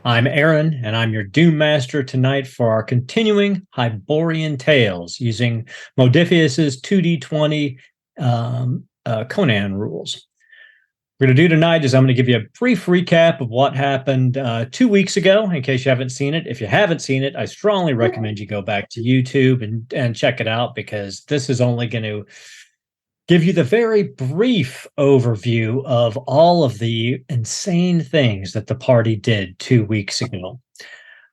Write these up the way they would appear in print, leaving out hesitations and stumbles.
I'm Aaron, and I'm your Doom Master tonight for our continuing Hyborian Tales using Modiphius's 2d20 Conan rules. What we're going to do tonight is I'm going to give you a brief recap of what happened 2 weeks ago, in case you haven't seen it. If you haven't seen it, I strongly recommend you go back to YouTube and check it out, because this is only going to give you the very brief overview of all of the insane things that the party did 2 weeks ago.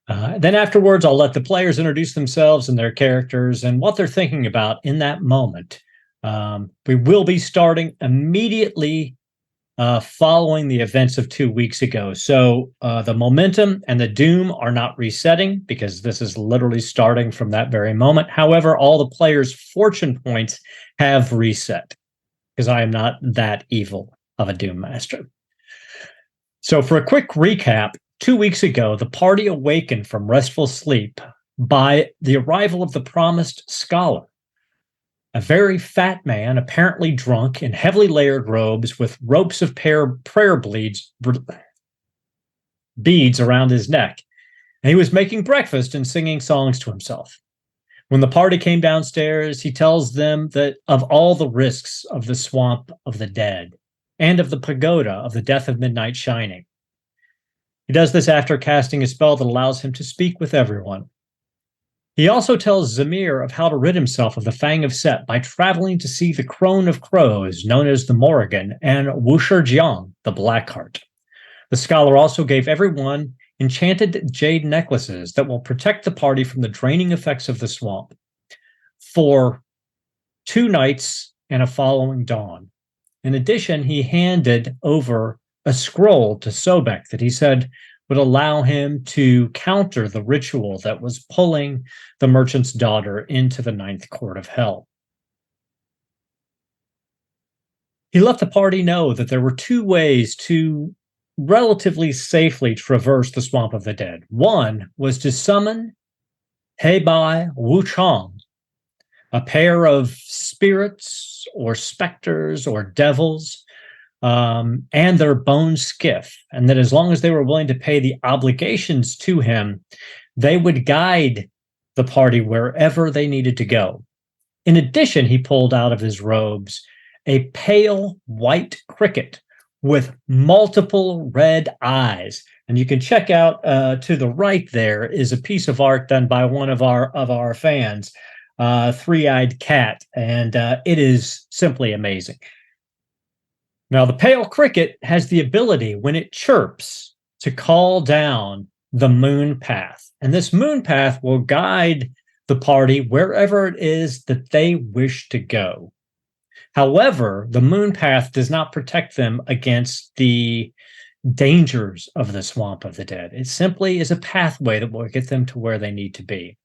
Then afterwards, I'll let the players introduce themselves and their characters and what they're thinking about in that moment. We will be starting immediately following the events of 2 weeks ago. So the momentum and the doom are not resetting, because this is literally starting from that very moment. However, all the players' fortune points have reset, because I am not that evil of a Doom Master. So for a quick recap, 2 weeks ago, the party awakened from restful sleep by the arrival of the promised scholar, a very fat man, apparently drunk, in heavily layered robes with ropes of prayer beads around his neck. And he was making breakfast and singing songs to himself. When the party came downstairs, he tells them that of all the risks of the swamp of the dead and of the pagoda of the death of midnight shining. He does this after casting a spell that allows him to speak with everyone. He also tells Zamir of how to rid himself of the Fang of Set by traveling to see the Crone of Crows, known as the Morrigan, and Wusher Jiang, the Blackheart. The scholar also gave everyone enchanted jade necklaces that will protect the party from the draining effects of the swamp for 2 nights and a following dawn. In addition, he handed over a scroll to Sobek that he said would allow him to counter the ritual that was pulling the merchant's daughter into the 9th court of hell. He let the party know that there were 2 ways to relatively safely traverse the Swamp of the Dead. One was to summon Heibai Wuchang, a pair of spirits or specters or devils, and their bone skiff, and that as long as they were willing to pay the obligations to him, they would guide the party wherever they needed to go. In addition, he pulled out of his robes a pale white cricket with multiple red eyes. And you can check out to the right there is a piece of art done by one of our fans, Three-Eyed Cat, and it is simply amazing. Now, the pale cricket has the ability, when it chirps, to call down the moon path. And this moon path will guide the party wherever it is that they wish to go. However, the moon path does not protect them against the dangers of the Swamp of the Dead. It simply is a pathway that will get them to where they need to be.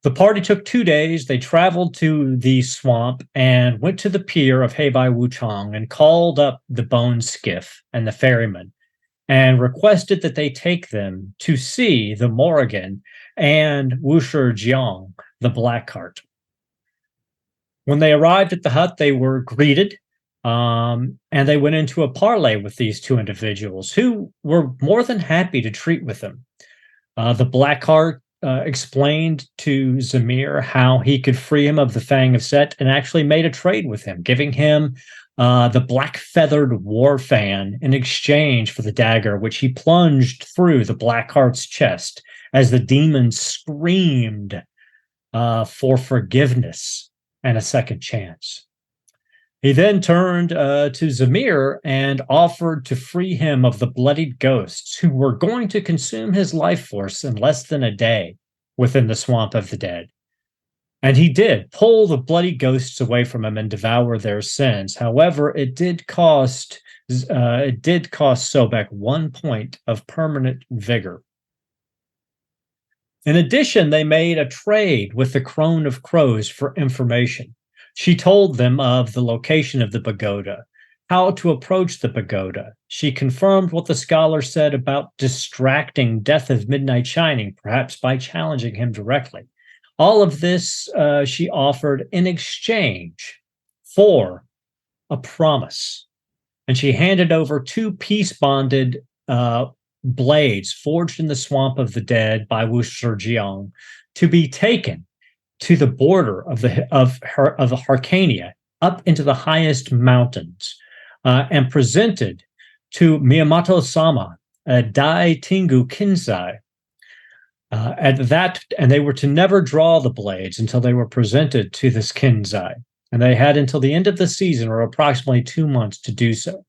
The party took 2 days. They traveled to the swamp and went to the pier of Heibai Wuchang and called up the bone skiff and the ferryman and requested that they take them to see the Morrigan and Wusher Jiang, the Blackheart. When they arrived at the hut, they were greeted, and they went into a parley with these 2 individuals who were more than happy to treat with them. The Blackheart explained to Zamir how he could free him of the Fang of Set and actually made a trade with him, giving him the black-feathered war fan in exchange for the dagger, which he plunged through the Blackheart's chest as the demon screamed for forgiveness and a second chance. He then turned to Zamir and offered to free him of the bloodied ghosts who were going to consume his life force in less than a day within the Swamp of the Dead. And he did pull the bloody ghosts away from him and devour their sins. However, it did cost Sobek 1 point of permanent vigor. In addition, they made a trade with the Crone of Crows for information. She told them of the location of the pagoda, how to approach the pagoda. She confirmed what the scholar said about distracting Death of Midnight Shining, perhaps by challenging him directly. All of this she offered in exchange for a promise. And she handed over 2 peace-bonded blades forged in the swamp of the dead by Wu Shijiang to be taken to the border of Harcania, up into the highest mountains, and presented to Miyamoto Sama, Dai Tingu Kinsai. And they were to never draw the blades until they were presented to this Kinsai. And they had until the end of the season, or approximately 2 months, to do so.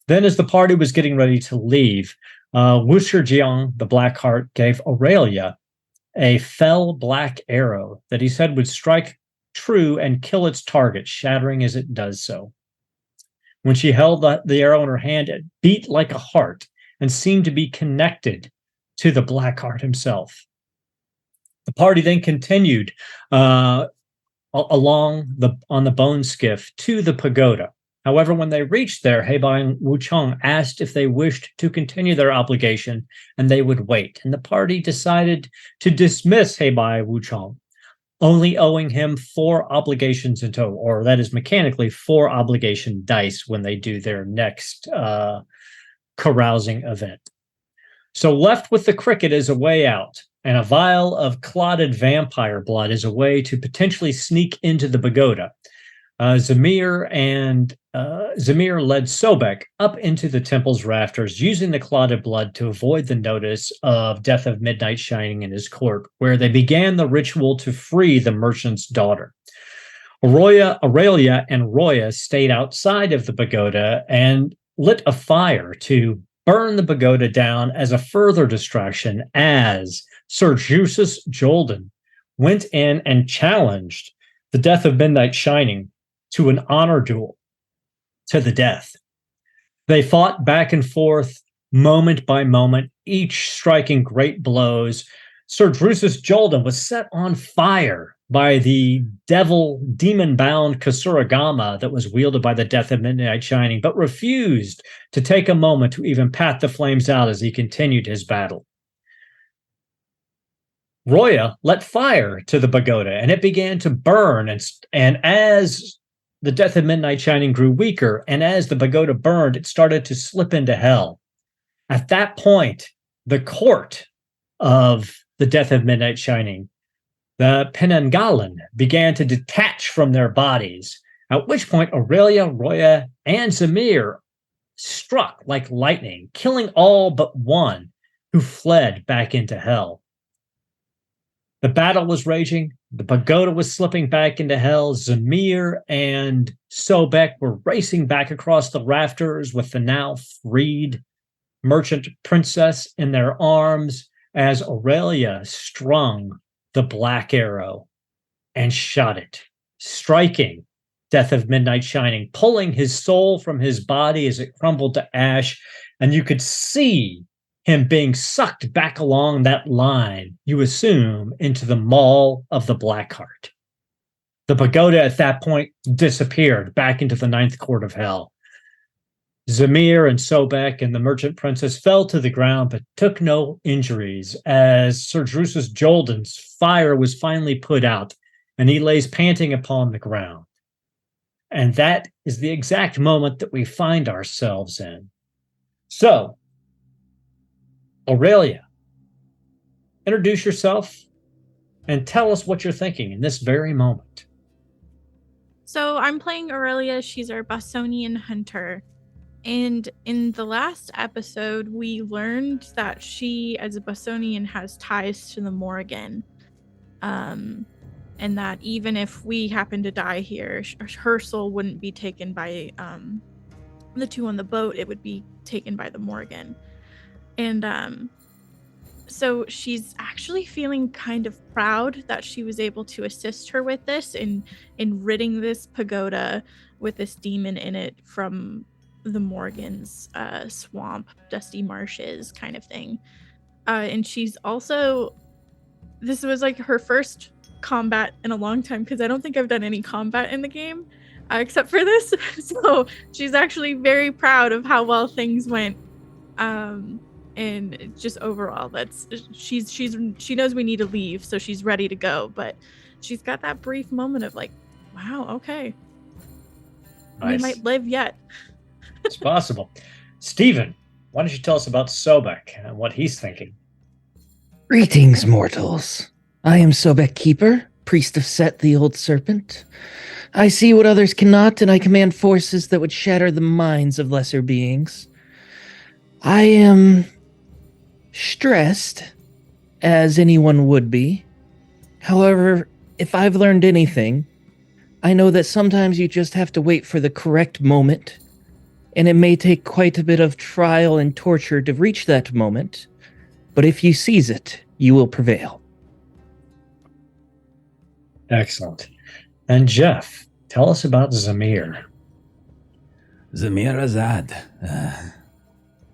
Then, as the party was getting ready to leave, Wu Shijiang, the Black Heart, gave Aurelia a fell black arrow that he said would strike true and kill its target, shattering as it does so. When she held the arrow in her hand, it beat like a heart and seemed to be connected to the Black Heart himself. The party then continued on the bone skiff to the pagoda. However, when they reached there, Heibai and Wuchang asked if they wished to continue their obligation, and they would wait. And the party decided to dismiss Heibai Wuchang, only owing him 4 obligations in total, or that is mechanically 4 obligation dice when they do their next carousing event. So left with the cricket as a way out, and a vial of clotted vampire blood as a way to potentially sneak into the pagoda. Zamir led Sobek up into the temple's rafters, using the clotted blood to avoid the notice of Death of Midnight Shining in his court, where they began the ritual to free the merchant's daughter. Aurelia and Roya stayed outside of the pagoda and lit a fire to burn the pagoda down as a further distraction, as Sir Jusis Jolden went in and challenged the Death of Midnight Shining to an honor duel to the death. They fought back and forth, moment by moment, each striking great blows. Sir Drusus Jolden was set on fire by the demon-bound Kasuragama that was wielded by the Death of Midnight Shining, but refused to take a moment to even pat the flames out as he continued his battle. Roya let fire to the pagoda, and it began to burn, and as the Death of Midnight Shining grew weaker, and as the pagoda burned, it started to slip into hell. At that point, the court of the Death of Midnight Shining, the Penangalan, began to detach from their bodies, at which point Aurelia, Roya, and Zamir struck like lightning, killing all but one, who fled back into hell. The battle was raging. The pagoda was slipping back into hell. Zamir and Sobek were racing back across the rafters with the now freed merchant princess in their arms, as Aurelia strung the black arrow and shot it, striking Death of Midnight Shining, pulling his soul from his body as it crumbled to ash. And you could see him being sucked back along that line, you assume, into the maw of the Black Heart. The pagoda at that point disappeared back into the ninth court of hell. Zamir and Sobek and the merchant princess fell to the ground but took no injuries, as Sir Drusus Jolden's fire was finally put out, and he lays panting upon the ground. And that is the exact moment that we find ourselves in. So, Aurelia, introduce yourself and tell us what you're thinking in this very moment. So I'm playing Aurelia. She's our Bosonian hunter. And in the last episode, we learned that she, as a Bosonian, has ties to the Morrigan. And that even if we happen to die here, her soul wouldn't be taken by the two on the boat. It would be taken by the Morrigan. And so she's actually feeling kind of proud that she was able to assist her with this in ridding this pagoda with this demon in it from the Morrigan's swamp, dusty marshes kind of thing. And she's also, this was like her first combat in a long time, because I don't think I've done any combat in the game except for this. So she's actually very proud of how well things went. And just overall, she knows we need to leave, so she's ready to go, but she's got that brief moment of like, wow, okay, nice. We might live yet. It's possible. Stephen, why don't you tell us about Sobek and what he's thinking? Greetings, mortals. I am Sobek Keeper, priest of Set the Old Serpent. I see what others cannot, and I command forces that would shatter the minds of lesser beings. I am stressed, as anyone would be. However, if I've learned anything, I know that sometimes you just have to wait for the correct moment, and it may take quite a bit of trial and torture to reach that moment, but if you seize it, you will prevail. Excellent. And Jeff, tell us about Zamir. Zamir Azad,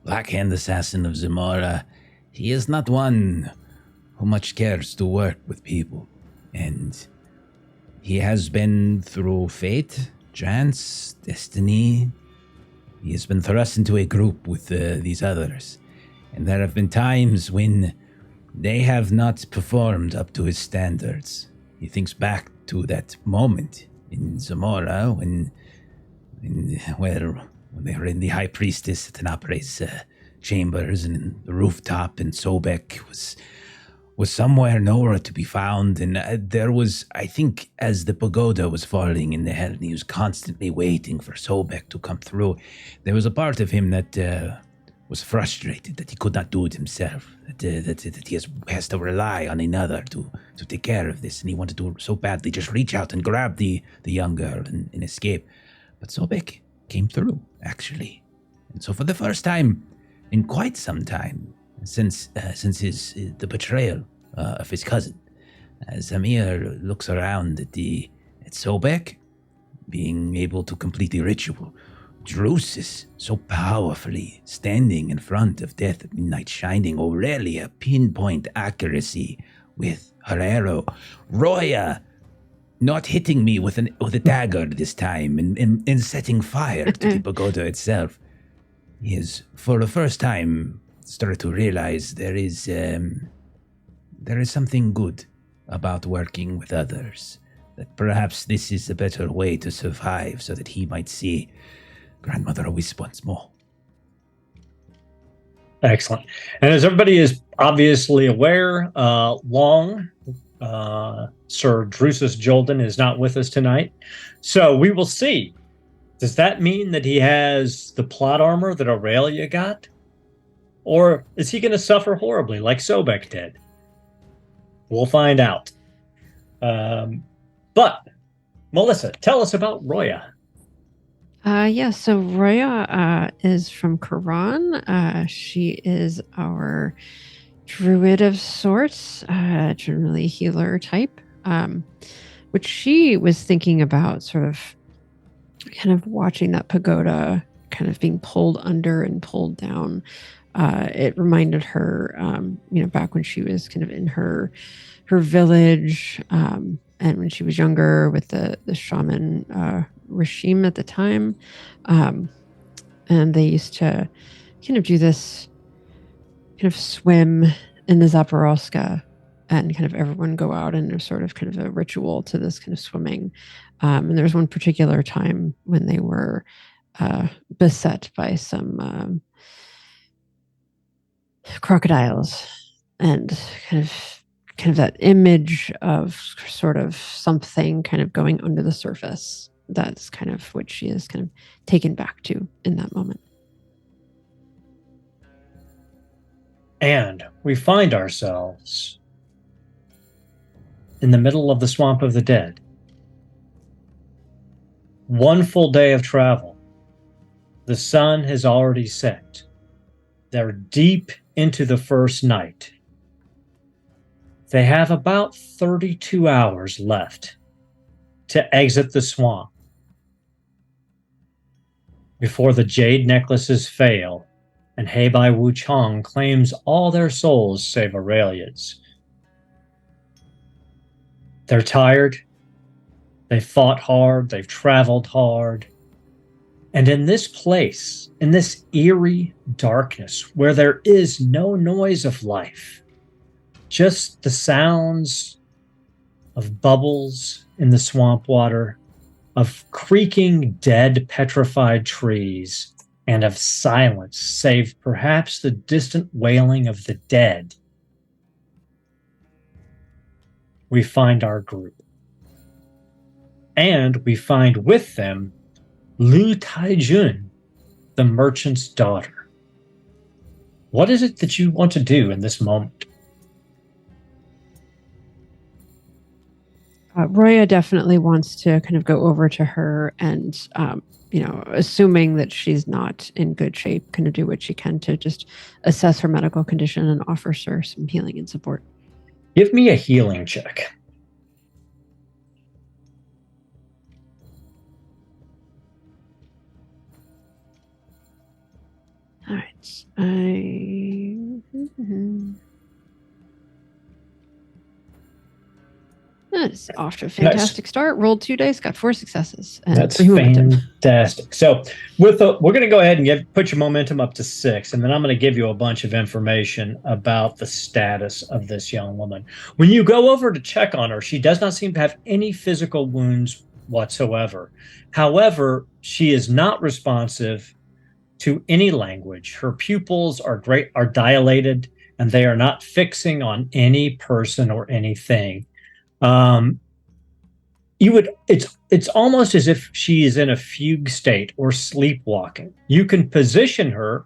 Black Hand Assassin of Zamora. He is not one who much cares to work with people, and he has been through fate, chance, destiny. He has been thrust into a group with these others, and there have been times when they have not performed up to his standards. He thinks back to that moment in Zamora when they were in the High Priestess Tanapre's chambers and in the rooftop, and Sobek was somewhere nowhere to be found, and there was, I think, as the pagoda was falling in the head, and he was constantly waiting for Sobek to come through, there was a part of him that was frustrated that he could not do it himself, that he has to rely on another to take care of this, and he wanted to so badly just reach out and grab the young girl and escape. But Sobek came through, actually. And so for the first time in quite some time, since the betrayal of his cousin, Zamir looks around at Sobek being able to complete the ritual. Drusus so powerfully standing in front of Death at Midnight Shining, Aurelia pinpoint accuracy with her arrow, Roya not hitting me with a dagger this time and setting fire to the pagoda itself. He is, for the first time, started to realize there is something good about working with others, that perhaps this is a better way to survive, so that he might see Grandmother Wisp once more. Excellent. And as everybody is obviously aware, Sir Drusus Jolden is not with us tonight. So we will see. Does that mean that he has the plot armor that Aurelia got? Or is he going to suffer horribly like Sobek did? We'll find out. But, Melissa, tell us about Roya. So Roya is from Quran. She is our druid of sorts, generally healer type, which she was thinking about sort of kind of watching that pagoda kind of being pulled under and pulled down. It reminded her, back when she was kind of in her village, and when she was younger with the shaman regime at the time, and they used to kind of do this kind of swim in the Zaporozhka, and kind of everyone go out and there's sort of kind of a ritual to this kind of swimming. And there was one particular time when they were beset by some crocodiles, and kind of that image of sort of something kind of going under the surface. That's kind of what she is kind of taken back to in that moment. And we find ourselves in the middle of the Swamp of the Dead. One full day of travel. The sun has already set. They're deep into the first night. They have about 32 hours left to exit the swamp before the jade necklaces fail and Heibai Wuchang claims all their souls save Aurelia's. They're tired. They've fought hard. They've traveled hard. And in this place, in this eerie darkness where there is no noise of life, just the sounds of bubbles in the swamp water, of creaking, dead, petrified trees, and of silence, save perhaps the distant wailing of the dead, we find our group. And we find with them Lu Taijun, the merchant's daughter. What is it that you want to do in this moment? Roya definitely wants to kind of go over to her and, assuming that she's not in good shape, kind of do what she can to just assess her medical condition and offer her some healing and support. Give me a healing check. All right. That's off to a fantastic start. Rolled 2 dice, got 4 successes. And That's 3 momentum. fantastic. So we're going to go ahead and put your momentum up to 6, and then I'm going to give you a bunch of information about the status of this young woman. When you go over to check on her, she does not seem to have any physical wounds whatsoever. However, she is not responsive to any language. Her pupils are dilated, and they are not fixing on any person or anything. It's almost as if she is in a fugue state or sleepwalking. You can position her.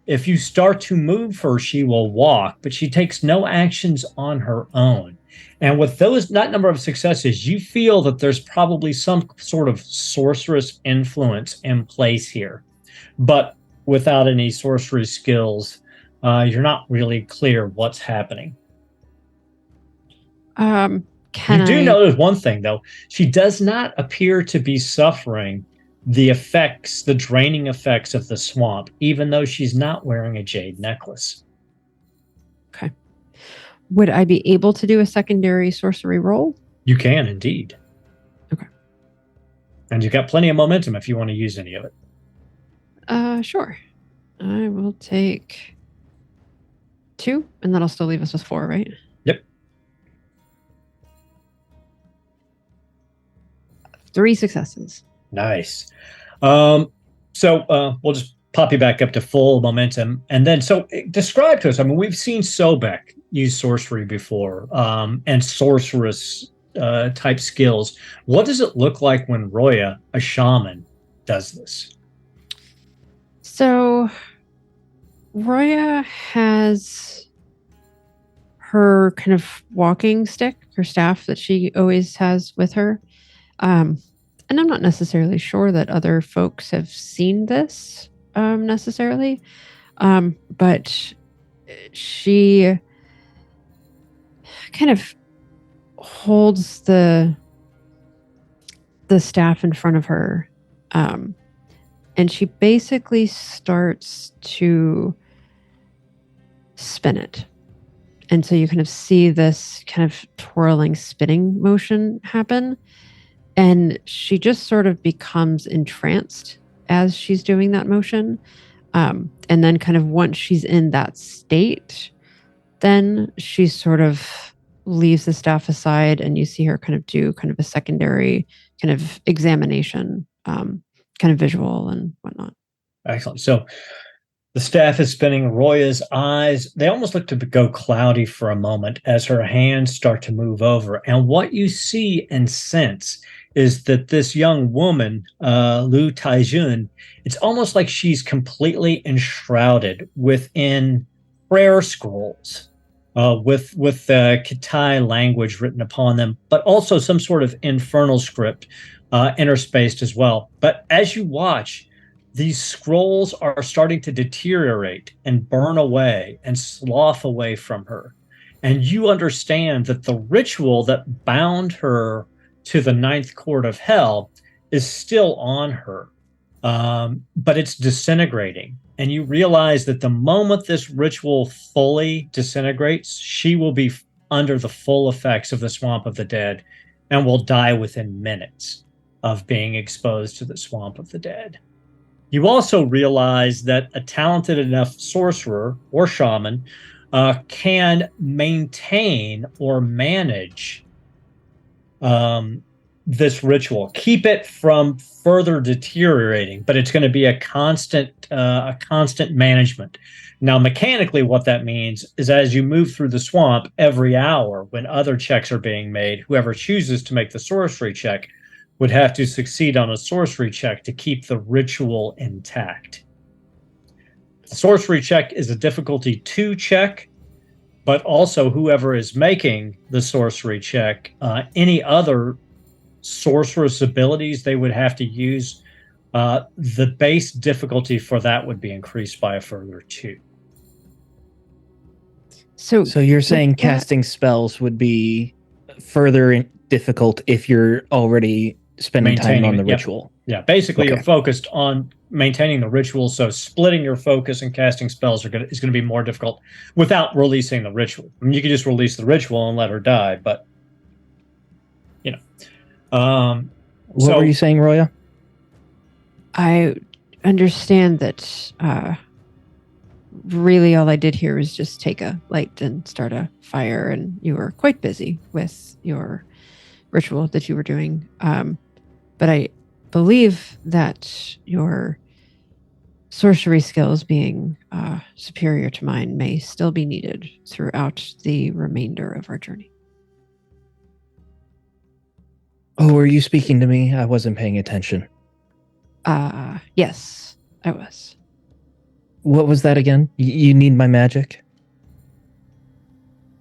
If you start to move her, she will walk, but she takes no actions on her own. And with that number of successes, you feel that there's probably some sort of sorceress influence in place here. But without any sorcery skills, you're not really clear what's happening. You do notice one thing, though. She does not appear to be suffering the draining effects of the swamp, even though she's not wearing a jade necklace. Okay. Would I be able to do a secondary sorcery roll? You can, indeed. Okay. And you've got plenty of momentum if you want to use any of it. Sure. I will take 2, and that'll still leave us with 4, right? Yep. 3 successes. Nice. So we'll just pop you back up to full momentum. And then, so describe to us, I mean, we've seen Sobek use sorcery before, and sorceress type skills. What does it look like when Roya, a shaman, does this? So Roya has her kind of walking stick, her staff that she always has with her. And I'm not necessarily sure that other folks have seen this necessarily. But she kind of holds the staff in front of her. And she basically starts to spin it. And so you kind of see this kind of twirling, spinning motion happen. And she just sort of becomes entranced as she's doing that motion. And then kind of once she's in that state, then she sort of leaves the staff aside, and you see her kind of do kind of a secondary kind of examination, kind of visual and whatnot. Excellent. So the staff is spinning. Roya's eyes, they almost look to go cloudy for a moment as her hands start to move over. And what you see and sense is that this young woman, Lu Taijun, it's almost like she's completely enshrouded within prayer scrolls with Kitai language written upon them, but also some sort of infernal script interspaced as well. But as you watch, these scrolls are starting to deteriorate and burn away and slough away from her. And you understand that the ritual that bound her to the ninth court of hell is still on her, but it's disintegrating. And you realize that the moment this ritual fully disintegrates, she will be under the full effects of the Swamp of the Dead and will die within minutes of being exposed to the Swamp of the Dead. You also realize that a talented enough sorcerer or shaman can maintain or manage this ritual. Keep it from further deteriorating, but it's going to be a constant management. Now, mechanically, what that means is as you move through the swamp every hour, when other checks are being made, whoever chooses to make the sorcery check would have to succeed on a sorcery check to keep the ritual intact. The sorcery check is a difficulty 2 check, but also whoever is making the sorcery check, any other sorceress abilities they would have to use, the base difficulty for that would be increased by a further 2. So you're saying casting spells would be further difficult if you're already spending time on the ritual. Yeah, basically you're focused on maintaining the ritual, so splitting your focus and casting spells is going to be more difficult without releasing the ritual. I mean, you could just release the ritual and let her die, but you know. What were you saying, Roya? I understand that really all I did here was just take a light and start a fire, and you were quite busy with your ritual that you were doing. But I believe that your sorcery skills being superior to mine may still be needed throughout the remainder of our journey. Oh, were you speaking to me? I wasn't paying attention. Yes, I was. What was that again? You need my magic?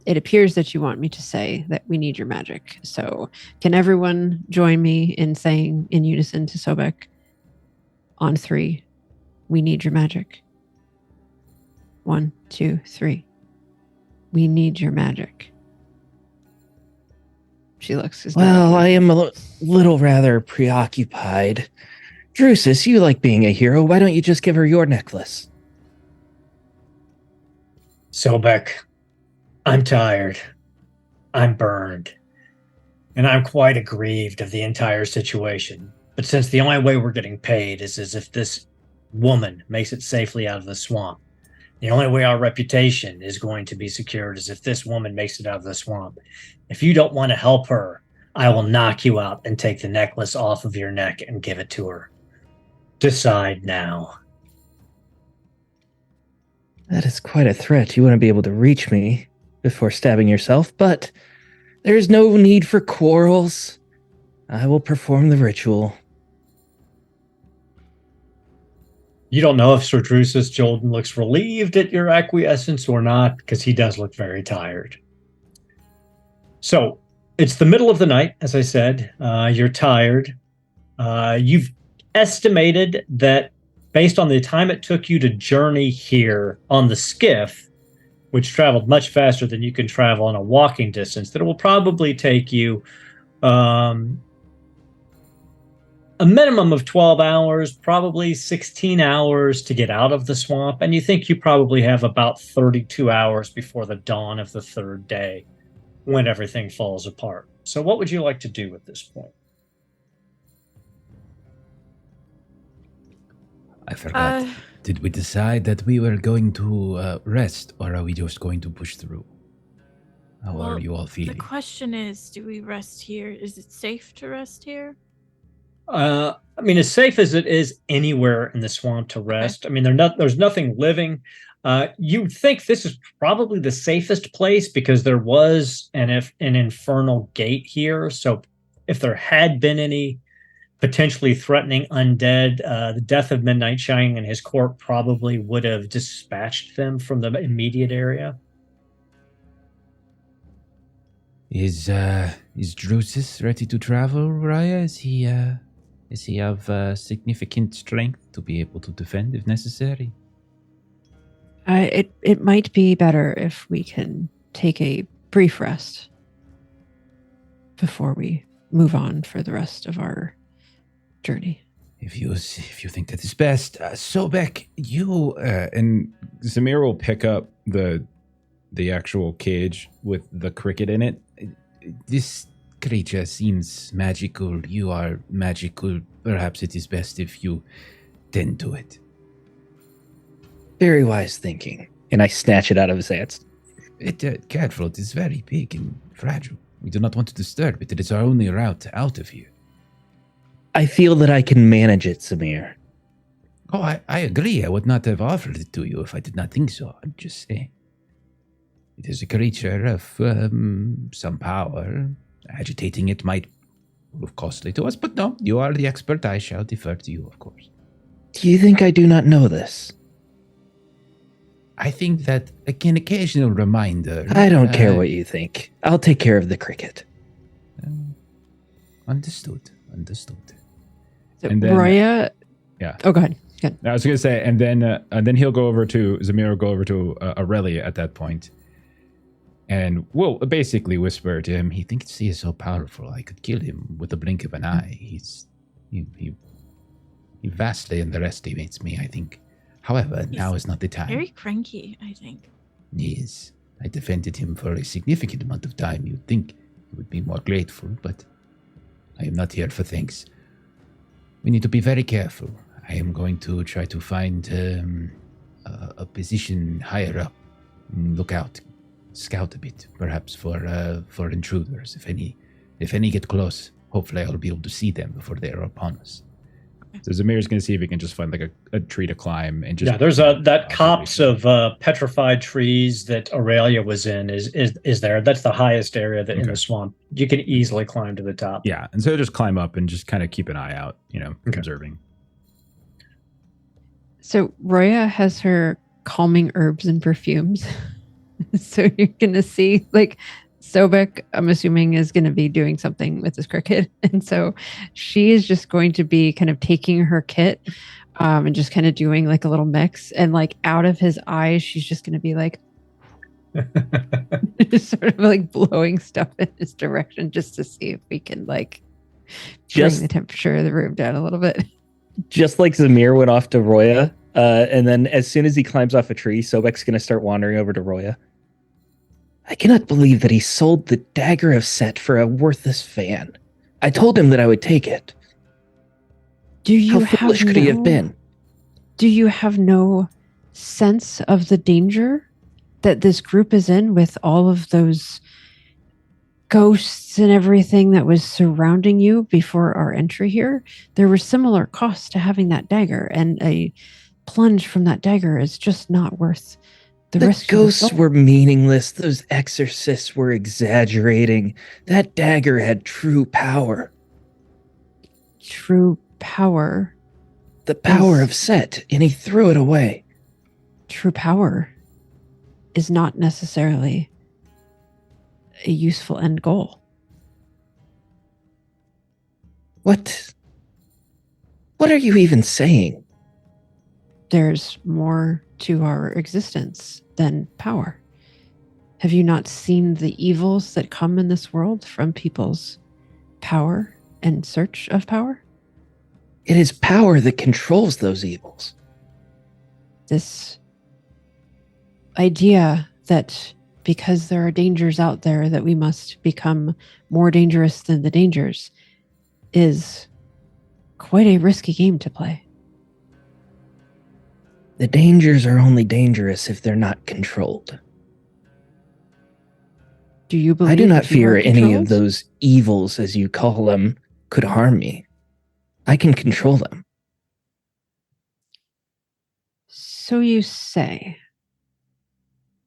It appears that you want me to say that we need your magic. So can everyone join me in saying in unison to Sobek on 3, we need your magic. 1, 2, 3. We need your magic. She looks as well, I am a little rather preoccupied. Drusus, you like being a hero. Why don't you just give her your necklace? Sobek, I'm tired. I'm burned. And I'm quite aggrieved of the entire situation. But since the only way we're getting paid is as if this woman makes it safely out of the swamp, the only way our reputation is going to be secured is if this woman makes it out of the swamp. If you don't want to help her, I will knock you out and take the necklace off of your neck and give it to her. Decide now. That is quite a threat. You wouldn't be able to reach me before stabbing yourself, but there's no need for quarrels. I will perform the ritual. You don't know if Sir Drusus Jolden looks relieved at your acquiescence or not, because he does look very tired. So, it's the middle of the night, as I said. You're tired. You've estimated that based on the time it took you to journey here on the skiff, which traveled much faster than you can travel on a walking distance, that it will probably take you a minimum of 12 hours, probably 16 hours to get out of the swamp, and you think you probably have about 32 hours before the dawn of the 3rd day when everything falls apart. So what would you like to do at this point? I forgot. Did we decide that we were going to rest, or are we just going to push through? How are you all feeling? The question is, do we rest here? Is it safe to rest here? I mean, as safe as it is anywhere in the swamp to rest. Okay. I mean, there's nothing living. You think this is probably the safest place because there was an infernal gate here. So if there had been any potentially threatening undead, the death of Midnight Shining and his court probably would have dispatched them from the immediate area. Is Drusus ready to travel, Raya? Is he of significant strength to be able to defend if necessary? It might be better if we can take a brief rest before we move on for the rest of our journey. If you think that is best, Sobek, you and Zamir will pick up the actual cage with the cricket in it. This creature seems magical. You are magical. Perhaps it is best if you tend to it. Very wise thinking. And I snatch it out of his hands. Careful, it is very big and fragile. We do not want to disturb it. It is our only route out of here. I feel that I can manage it, Samir. Oh, I agree. I would not have offered it to you if I did not think so. I'm just saying. It is a creature of some power. Agitating it might prove costly to us, but no, you are the expert. I shall defer to you, of course. Do you think I do not know this? I think that an occasional reminder. I don't care what you think. I'll take care of the cricket. Understood. So And then- Roya. Yeah. Oh, go ahead. Good. I was going to say, and then he'll go over to Zamir will go over to Aurelia at that point, and will basically whisper to him. He thinks he is so powerful. I could kill him with the blink of an eye. He vastly underestimates me, I think. However, now is not the time. Very cranky, I think. He is. I defended him for a significant amount of time. You'd think he would be more grateful, but I am not here for thanks. We need to be very careful. I am going to try to find a position higher up. Look out, scout a bit, perhaps for intruders. If any get close, hopefully I'll be able to see them before they are upon us. So Zamir's going to see if he can just find like a tree to climb and just. Yeah, there's that copse of petrified trees that Aurelia was in is there. That's the highest area that in Okay. the swamp. You can easily climb to the top. Yeah, and so just climb up and just kind of keep an eye out, Okay. observing. So Roya has her calming herbs and perfumes. So you're gonna see like Sobek, I'm assuming, is gonna be doing something with this cricket. And so she is just going to be kind of taking her kit and just kind of doing like a little mix. And like out of his eyes, she's just gonna be like just sort of like blowing stuff in his direction just to see if we can like bring Just the temperature of the room down a little bit. just like Zamir went off to Roya, and then as soon as he climbs off a tree, Sobek's going to start wandering over to Roya. I cannot believe that he sold the Dagger of Set for a worthless fan. I told him that I would take it. Do you How foolish have could he have no- been? Do you have no sense of the danger that this group is in with all of those ghosts and everything that was surrounding you before our entry here? There were similar costs to having that dagger, and a plunge from that dagger is just not worth the The risk. to the ghosts soul. were meaningless. Those exorcists were exaggerating. That dagger had true power. True power. The power Yes. of Set, and he threw it away. True power is not necessarily a useful end goal. What are you even saying? There's more to our existence than power. Have you not seen the evils that come in this world from people's power and search of power? It is power that controls those evils. This idea that because there are dangers out there that we must become more dangerous than the dangers is quite a risky game to play. The dangers are only dangerous if they're not controlled. Do you believe I do not if you fear were any of controlled? those evils, as you call them, could harm me. I can control them. So you say.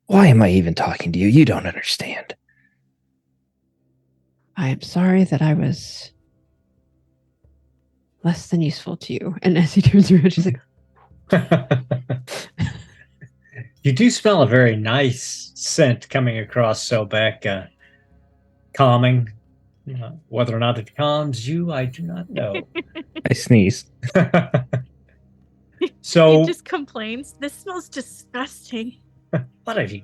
Why am I even talking to you? You don't understand. I am sorry that I was less than useful to you. And as he turns around, she's like, You do smell a very nice scent coming across Sobek, calming. Whether or not it calms you, I do not know. I sneeze. So, He just complains. This smells disgusting. what have you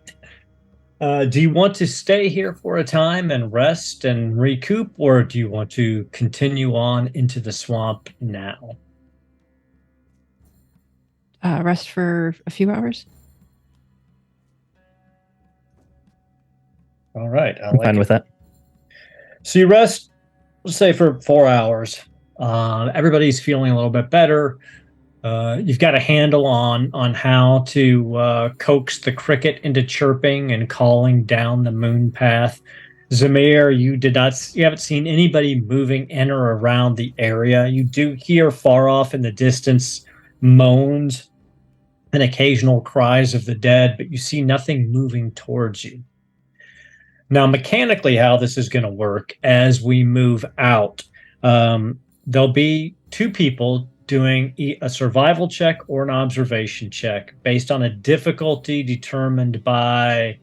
done? Do you want to stay here for a time and rest and recoup, or do you want to continue on into the swamp now? rest for a few hours. All right. I I'm like fine it. with that. So you rest, let's say, for 4 hours. Everybody's feeling a little bit better. You've got a handle on how to coax the cricket into chirping and calling down the moon path. Zamir, you haven't seen anybody moving in or around the area. You do hear far off in the distance moans and occasional cries of the dead, but you see nothing moving towards you. Now, mechanically, how this is going to work as we move out, there'll be two people doing a survival check or an observation check based on a difficulty determined by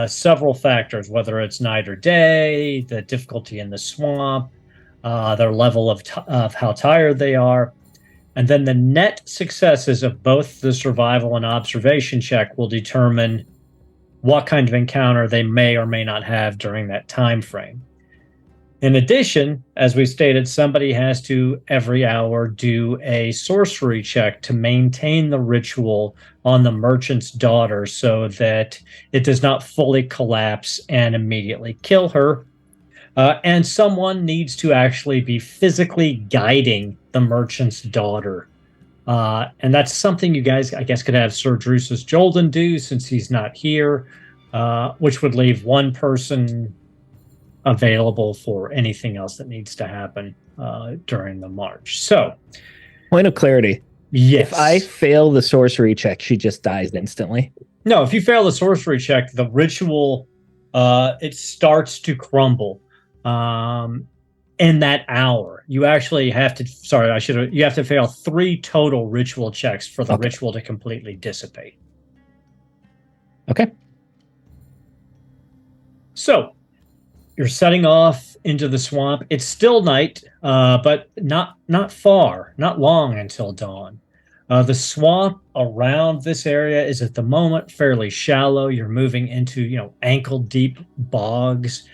several factors, whether it's night or day, the difficulty in the swamp, their level of how tired they are. And then the net successes of both the survival and observation check will determine what kind of encounter they may or may not have during that time frame. In addition, as we stated, somebody has to every hour do a sorcery check to maintain the ritual on the merchant's daughter so that it does not fully collapse and immediately kill her. And someone needs to actually be physically guiding the merchant's daughter. And that's something you guys, I guess, could have Sir Drusus Jolden do since he's not here, which would leave one person available for anything else that needs to happen during the march. So, point of clarity. yes. If I fail the sorcery check, she just dies instantly. No, if you fail the sorcery check, the ritual, it starts to crumble. In that hour, you actually have to, you have to fail 3 total ritual checks for the ritual to completely dissipate. Okay. So, you're setting off into the swamp. It's still night, but not long until dawn. The swamp around this area is at the moment fairly shallow. You're moving into, ankle-deep bogs.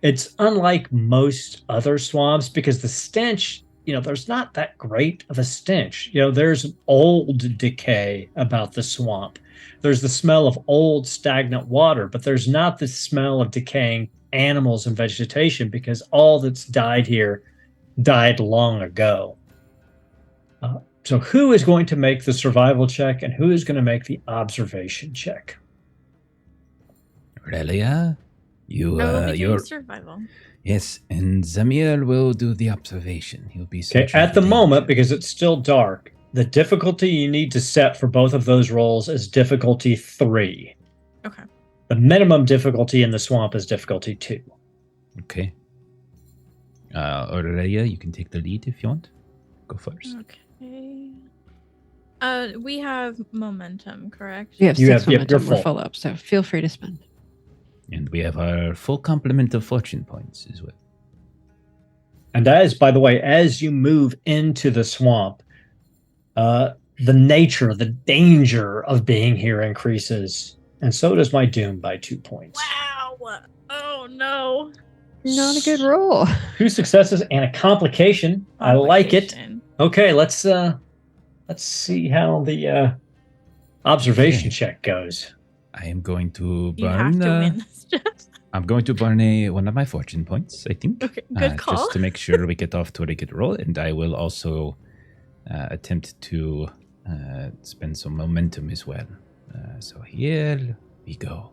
It's unlike most other swamps because the stench, there's not that great of a stench. There's old decay about the swamp. There's the smell of old stagnant water, but there's not the smell of decaying animals and vegetation because all that's died here died long ago. So who is going to make the survival check and who is going to make the observation check? Aurelia, you're survival. Yes, and Zamir will do the observation. He'll be okay. At the moment, because it's still dark, the difficulty you need to set for both of those rolls is difficulty 3. Okay. The minimum difficulty in the swamp is difficulty 2. Okay. Aurelia, you can take the lead if you want. Go first. Okay. We have momentum, correct? You have You 6 have- yep, momentum. you're We're full. full up, so feel free to spend. And we have our full complement of fortune points as well. And by the way, as you move into the swamp, the danger of being here increases. And so does my doom by 2 points. Wow. Oh, no. Not a good roll. 2 successes and a complication. I like it. Complication. Okay, let's see how the observation check goes. I am going to You have burn. to win this, Jeff. I'm going to burn one of my fortune points, I think. Okay, good call. Just to make sure we get off to a good roll. And I will also attempt to spend some momentum as well. So here we go.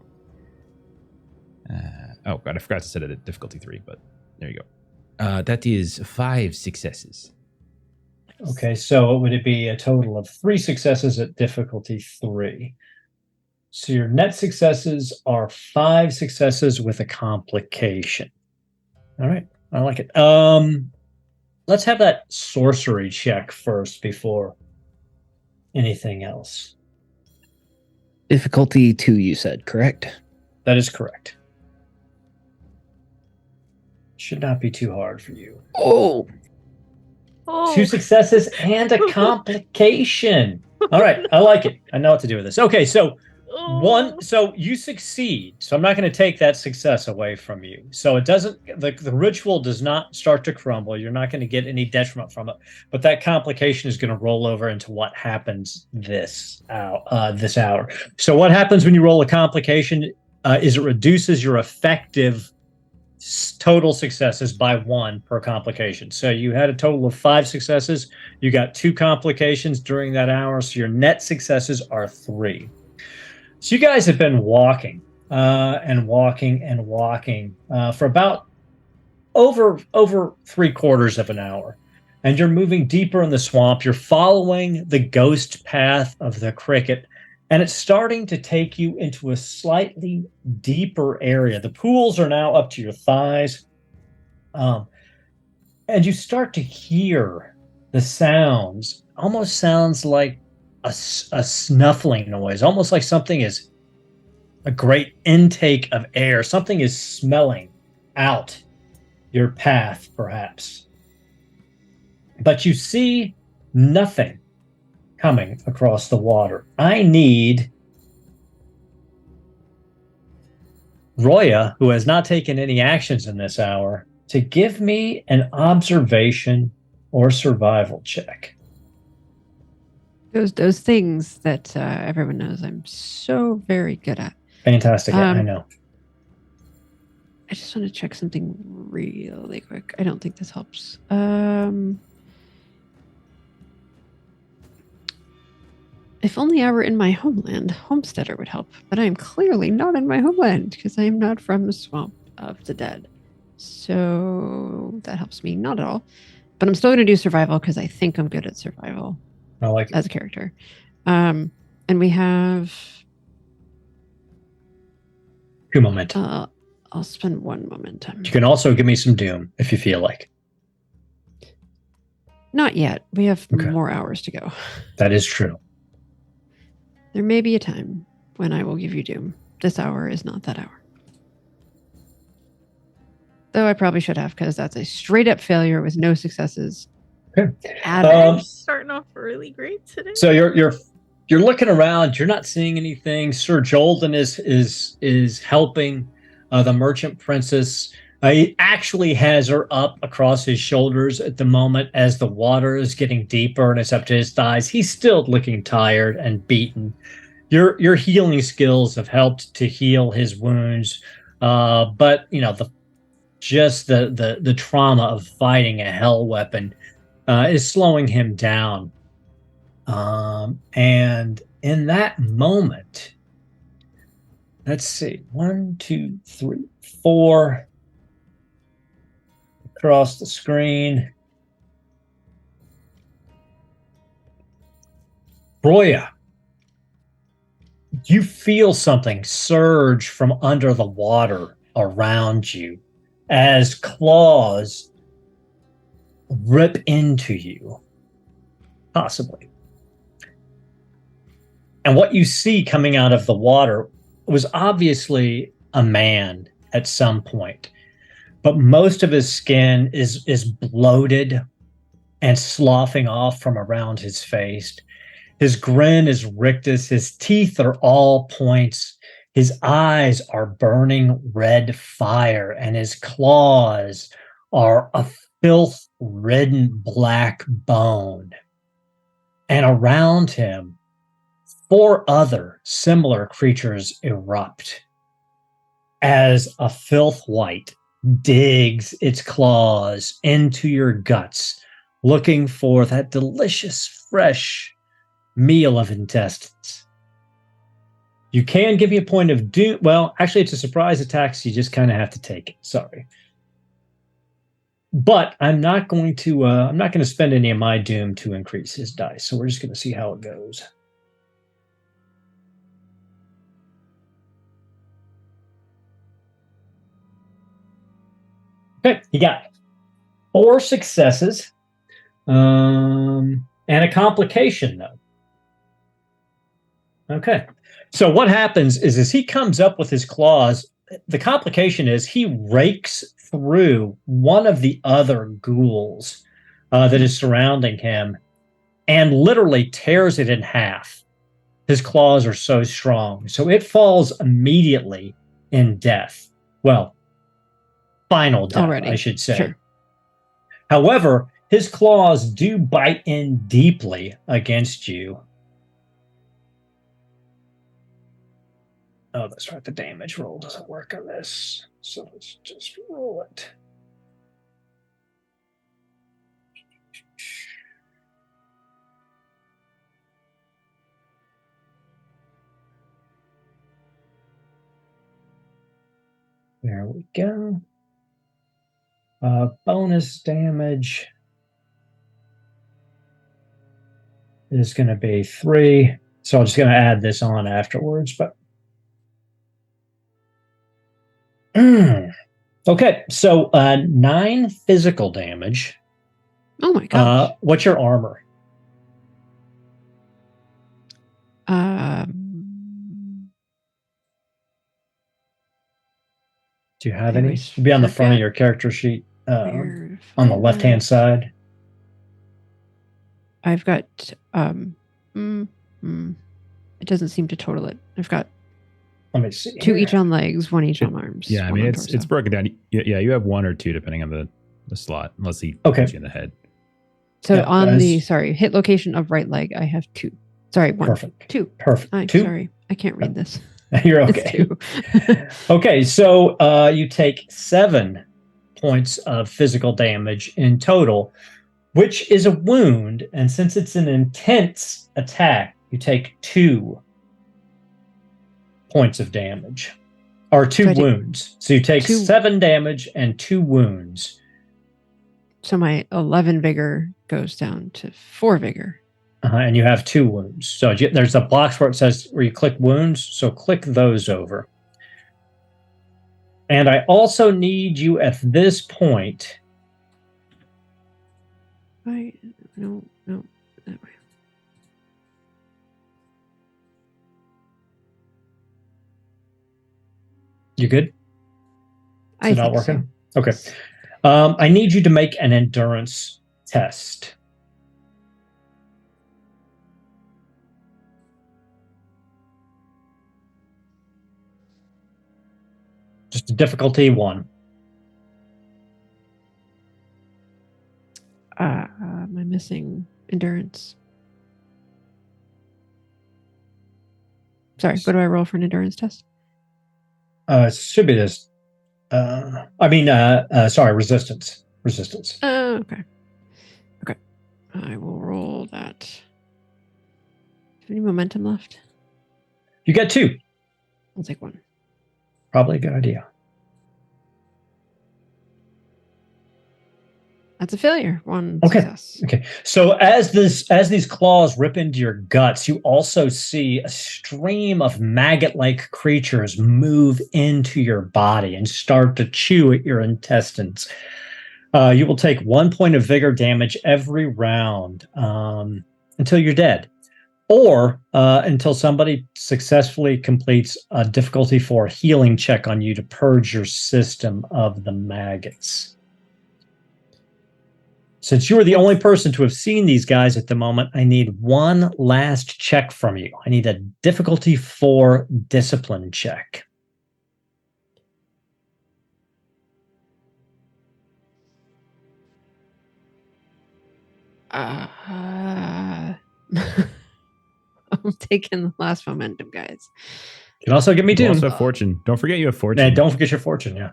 Oh, God, I forgot to set it at difficulty 3, but there you go. That is 5 successes. Okay, so would it be a total of 3 successes at difficulty 3? So your net successes are 5 successes with a complication. All right, I like it. Let's have that sorcery check first before anything else. Difficulty 2, you said, correct? That is correct. Should not be too hard for you. Oh, Oh. 2 successes and a complication. All right, I like it. I know what to do with this. Okay, so so you succeed. So I'm not going to take that success away from you. So it doesn't, the ritual does not start to crumble. You're not going to get any detriment from it. But that complication is going to roll over into what happens this hour. So what happens when you roll a complication is it reduces your effective total successes by 1 per complication. So you had a total of 5 successes. You got 2 complications during that hour. So your net successes are 3. So you guys have been walking and walking for about over 3/4 of an hour. And you're moving deeper in the swamp. You're following the ghost path of the cricket, and it's starting to take you into a slightly deeper area. The pools are now up to your thighs. And you start to hear the sounds. Almost sounds like a snuffling noise, almost like something is a great intake of air. Something is smelling out your path, perhaps. But you see nothing coming across the water. I need Roya, who has not taken any actions in this hour, to give me an observation or survival check. Those things that everyone knows I'm so very good at. Fantastic. I know. I just want to check something really quick. I don't think this helps. If only I were in my homeland, Homesteader would help. But I am clearly not in my homeland because I am not from the Swamp of the Dead. So that helps me not at all. But I'm still going to do survival because I think I'm good at survival. I like it. As a character. And we have 2 momentum. I'll spend 1 momentum. You can also give me some doom if you feel like. Not yet. We have Okay. more hours to go. That is true. There may be a time when I will give you doom. This hour is not that hour. Though I probably should have, because that's a straight up failure with no successes. Okay. I'm starting off really great today. So you're looking around. You're not seeing anything. Sir Jolden is helping the merchant princess. He actually has her up across his shoulders at the moment as the water is getting deeper and it's up to his thighs. He's still looking tired and beaten. Your healing skills have helped to heal his wounds, but you know the trauma of fighting a hell weapon is slowing him down. And in that moment, let's see, 1, 2, 3, 4 across the screen. Roya, you feel something surge from under the water around you as claws rip into you, possibly. And what you see coming out of the water was obviously a man at some point, but most of his skin is bloated and sloughing off from around his face. His grin is rictus. His teeth are all points. His eyes are burning red fire, and his claws are a filth-ridden black bone. And around him, 4 other similar creatures erupt as a filth white digs its claws into your guts, looking for that delicious, fresh meal of intestines. You can give me a point of doom. Well, actually, it's a surprise attack, so you just kind of have to take it. Sorry. But I'm not going to spend any of my doom to increase his dice, so we're just going to see how it goes. Okay, he got 4 successes and a complication, though. Okay, so what happens is as he comes up with his claws, the complication is he rakes through one of the other ghouls that is surrounding him and literally tears it in half. His claws are so strong, so it falls immediately in death. Well, final death, Already. I should say. Sure. However, his claws do bite in deeply against you. Oh, that's right. The damage roll doesn't work on this. So let's just roll it. There we go. Bonus damage is going to be 3. So I'm just going to add this on afterwards. But okay, so 9 physical damage. Oh my gosh. What's your armor? Do you have any? always It'll be on the front of forget. your character sheet Where to on the find left-hand that. side. I've got it doesn't seem to total it. I've got Let me see. 2 here. each on legs, 1 each on arms. Yeah, I 1 mean on it's torso. broken down. Yeah, you have 1 or 2 depending on the slot, unless he Okay. hits you in the head. So Yeah, on the guys. hit location of right leg, I have 2. Sorry, 1. Perfect. 2. Perfect. I'm 2. sorry. I can't read this. You're It's okay. 2. Okay, so you take 7 points of physical damage in total, which is a wound. And since it's an intense attack, you take 2 points of damage, or 2 So I take wounds. So you take 2 7 damage and 2 wounds. So my 11 vigor goes down to 4 vigor. And you have 2 wounds. So there's a box where it says where you click wounds. So click those over. And I also need you at this point. No, that way. You good? Is it not think working? so. Okay. I need you to make an endurance test. Just a difficulty 1. Am I missing endurance? Sorry, what do I roll for an endurance test? Should be this. Sorry, resistance. Resistance. Oh, okay. Okay. I will roll that. Do you have any momentum left? You get 2. I'll take 1. Probably a good idea. That's a failure. 1 Okay. success. Okay. So as these claws rip into your guts, you also see a stream of maggot-like creatures move into your body and start to chew at your intestines. You will take 1 point of vigor damage every round until you're dead, or until somebody successfully completes a difficulty 4 healing check on you to purge your system of the maggots. Since you are the only person to have seen these guys at the moment, I need one last check from you. I need a difficulty 4 discipline check. I'm taking the last momentum, guys. You can also give me You doom. also have fortune. Don't forget you have fortune. And don't forget your fortune, yeah.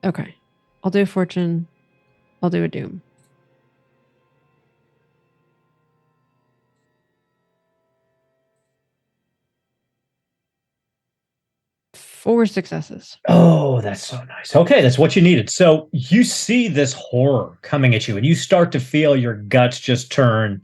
Okay. I'll do a fortune. I'll do a doom. Four successes. Oh, that's so nice. Okay, that's what you needed. So you see this horror coming at you, and you start to feel your guts just turn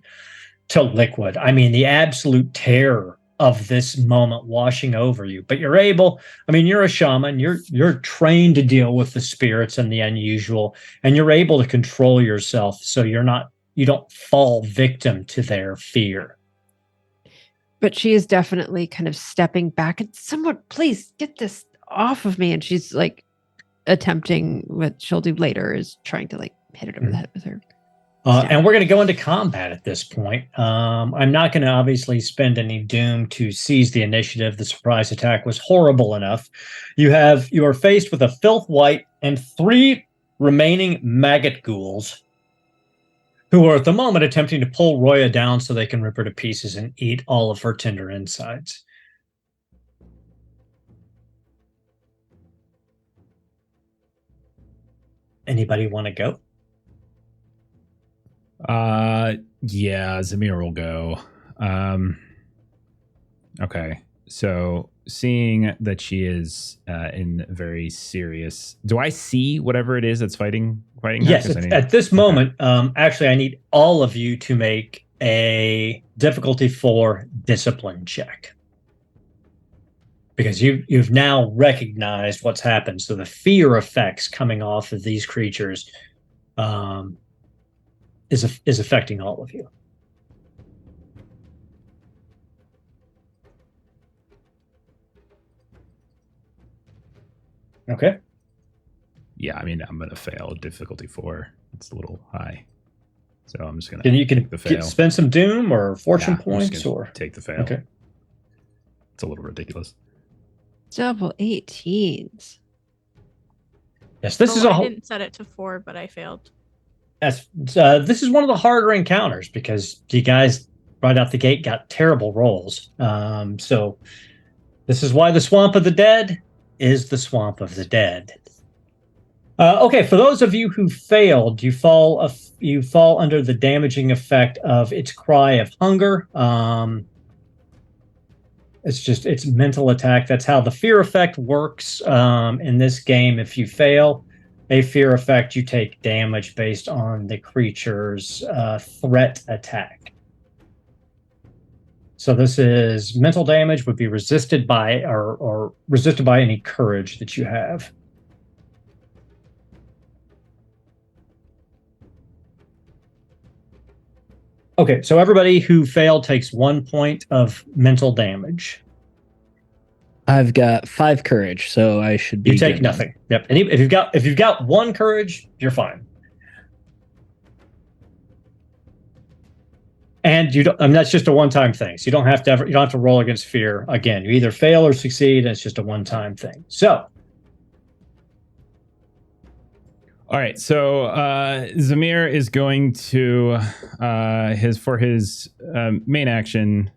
to liquid. I mean, the absolute terror of this moment washing over you. But you're able, I mean, you're a shaman, you're trained to deal with the spirits and the unusual, and you're able to control yourself so you don't fall victim to their fear. But she is definitely kind of stepping back and someone, please get this off of me. And she's like attempting what she'll do later is trying to like hit it over the head with her. And we're going to go into combat at this point. I'm not going to obviously spend any doom to seize the initiative. The surprise attack was horrible enough. You are faced with a filth white and 3 remaining maggot ghouls who are at the moment attempting to pull Roya down so they can rip her to pieces and eat all of her tender insides. Anybody want to go? Yeah, Zamir will go. Okay. So seeing that she is in very serious. Do I see whatever it is that's fighting her? Yes, 'Cause I need- at this moment, actually, I need all of you to make a difficulty 4 discipline check. Because you've now recognized what's happened. So the fear effects coming off of these creatures is affecting all of you. Okay. Yeah, I mean, I'm gonna fail difficulty 4. It's a little high, so I'm just gonna. Then you can take the fail. spend some doom or fortune Nah, I'm just points, gonna or take the fail. okay. It's a little ridiculous. Double 18s. Yes, this is I a didn't set it to 4, but I failed. Yes, this is one of the harder encounters because you guys right out the gate got terrible rolls. So this is why the Swamp of the Dead is the Swamp of the Dead. Okay, for those of you who failed, you fall under the damaging effect of its cry of hunger. It's mental attack. That's how the fear effect works in this game. If you fail a fear effect, you take damage based on the creature's threat attack. So this is mental damage would be resisted by or resisted by any courage that you have. Okay, so everybody who failed takes 1 point of mental damage. I've got 5 courage, so I should be. You take good nothing. Yep. And if you've got 1 courage, you're fine. And you don't. I mean, that's just a one-time thing. So you don't have to roll against fear again. You either fail or succeed, and it's just a one-time thing. So. All right, so Zamir is going to his main action.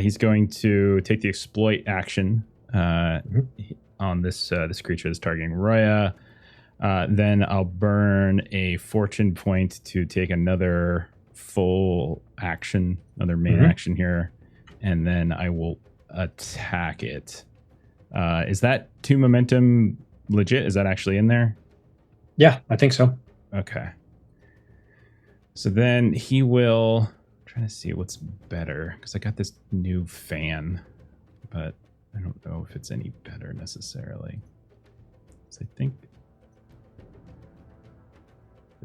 He's going to take the exploit action on this creature that's targeting Roya. Then I'll burn a fortune point to take another full action, another main action here, and then I will attack it. Is that 2 momentum legit? Is that actually in there? Yeah, I think so. Okay. So then he will. I'm trying to see what's better because I got this new fan, but I don't know if it's any better necessarily. So I think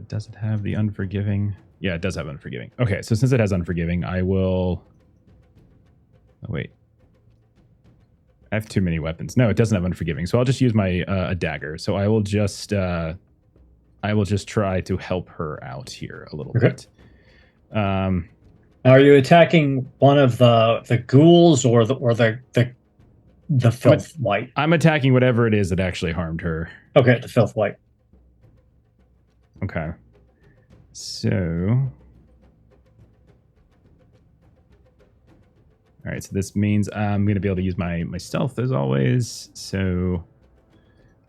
does it have the unforgiving? Yeah, it does have unforgiving. Okay, so since it has unforgiving, I will. Oh wait, I have too many weapons. No, it doesn't have unforgiving, so I'll just use my a dagger. So I will just try to help her out here a little bit. Are you attacking one of the ghouls or the filth white? I'm attacking whatever it is that actually harmed her. Okay, the filth white. Okay. So. All right, so this means I'm going to be able to use my stealth as always. So.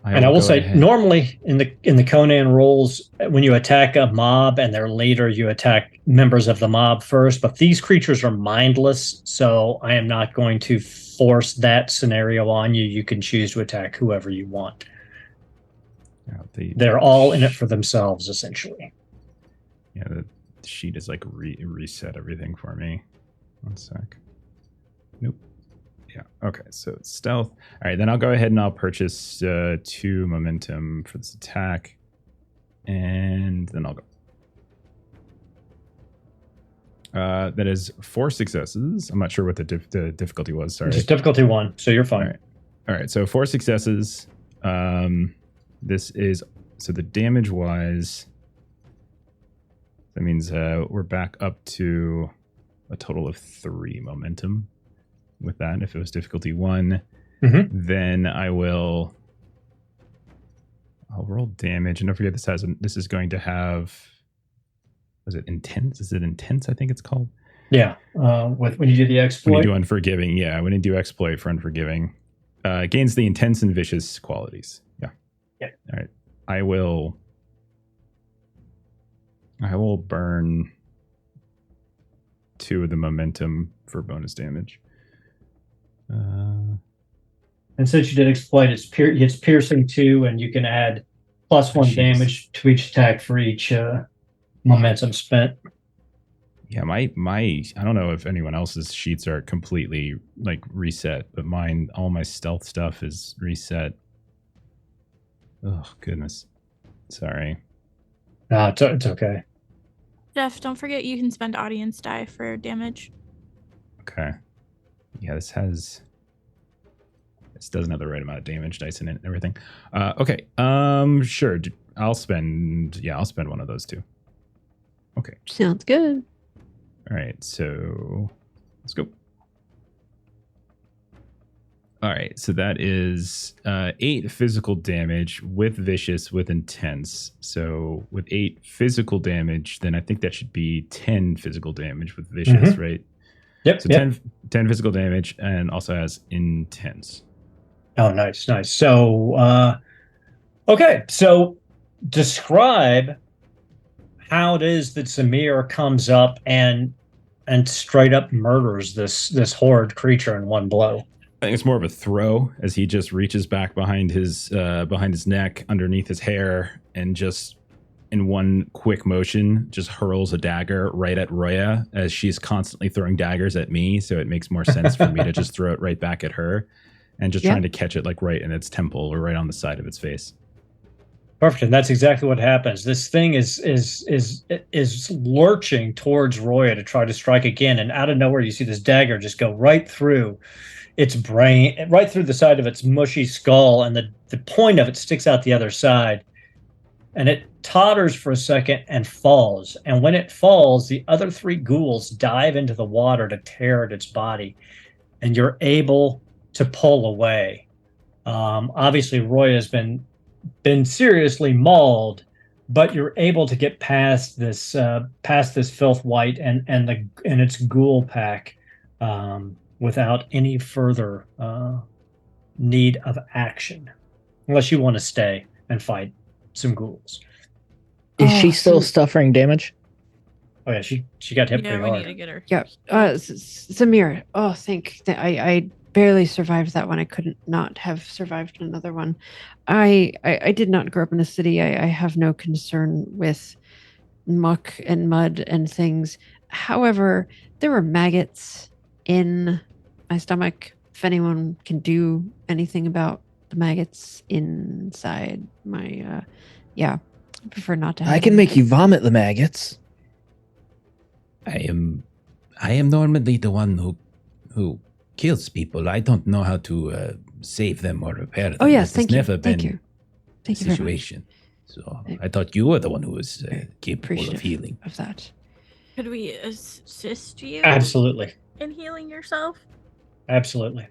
I will say, normally in the Conan rolls, when you attack a mob and then later you attack members of the mob first, but these creatures are mindless, so I am not going to force that scenario on you. You can choose to attack whoever you want. They're all in it for themselves, essentially. Yeah, the sheet is like reset everything for me. 1 sec. Nope. Yeah. Okay. So it's stealth. All right. Then I'll go ahead and I'll purchase 2 momentum for this attack, and then I'll go. That is 4 successes. I'm not sure what the difficulty was. Sorry. Just difficulty 1, so you're fine. All right. So 4 successes. This is so the damage wise. That means we're back up to a total of 3 momentum. With that, if it was difficulty 1, then I'll roll damage. And don't forget, this is going to have. Was it intense? Is it intense? I think it's called. Yeah. When you do the exploit. When you do unforgiving, yeah. When you do exploit for unforgiving, gains the intense and vicious qualities. Yeah. Yeah. All right. I will burn 2 of the momentum for bonus damage. And since you did exploit, it's piercing 2, and you can add +1 damage to each attack for each momentum spent. Yeah, my I don't know if anyone else's sheets are completely like reset, but mine, all my stealth stuff is reset. Oh goodness, sorry. No, it's okay. Jeff, don't forget you can spend audience die for damage. Okay. Yeah, this doesn't have the right amount of damage dice in it and everything. Okay. Sure. I'll spend one of those two. Okay. Sounds good. All right. So let's go. All right. So that is 8 physical damage with vicious with intense. So with 8 physical damage, then I think that should be 10 physical damage with vicious, right? Yep. So yep. 10 physical damage and also has intense. Oh, nice. So, okay. So describe how it is that Zamir comes up and straight up murders this horrid creature in one blow. I think it's more of a throw as he just reaches back behind his neck, underneath his hair, and just in one quick motion just hurls a dagger right at Roya as she's constantly throwing daggers at me. So it makes more sense for me to just throw it right back at her and just trying to catch it like right in its temple or right on the side of its face. Perfect, and that's exactly what happens. This thing is lurching towards Roya to try to strike again, and out of nowhere you see this dagger just go right through its brain, right through the side of its mushy skull, and the point of it sticks out the other side, and it totters for a second and falls. And when it falls, the other 3 ghouls dive into the water to tear at its body, and you're able to pull away. Obviously, Roya has been seriously mauled, but you're able to get past this filth white and its ghoul pack without any further need of action, unless you want to stay and fight some ghouls. Is she still suffering damage? Oh yeah, she got hit pretty hard. We need to get her. Yeah. Samir. Oh, I barely survived that one. I couldn't not have survived another one. I did not grow up in a city. I have no concern with muck and mud and things. However, there were maggots in my stomach. If anyone can do anything about the maggots inside my, I prefer not to have I can make you vomit the maggots. I am normally the one who kills people. I don't know how to save them or repair them. Oh yes, It's never been Thank you a situation. So I thought you were the one who was capable of healing. Of that. Could we assist you? Absolutely. In healing yourself? Absolutely.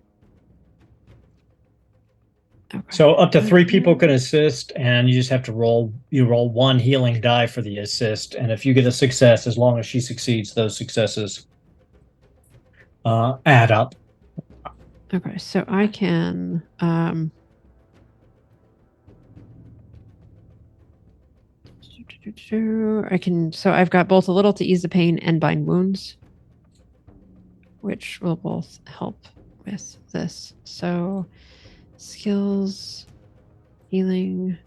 Okay. So up to 3 people can assist, and you just have to roll 1 healing die for the assist, and if you get a success, as long as she succeeds, those successes add up. Okay, so I can so I've got both a little to ease the pain and bind wounds, which will both help with this. So skills, healing,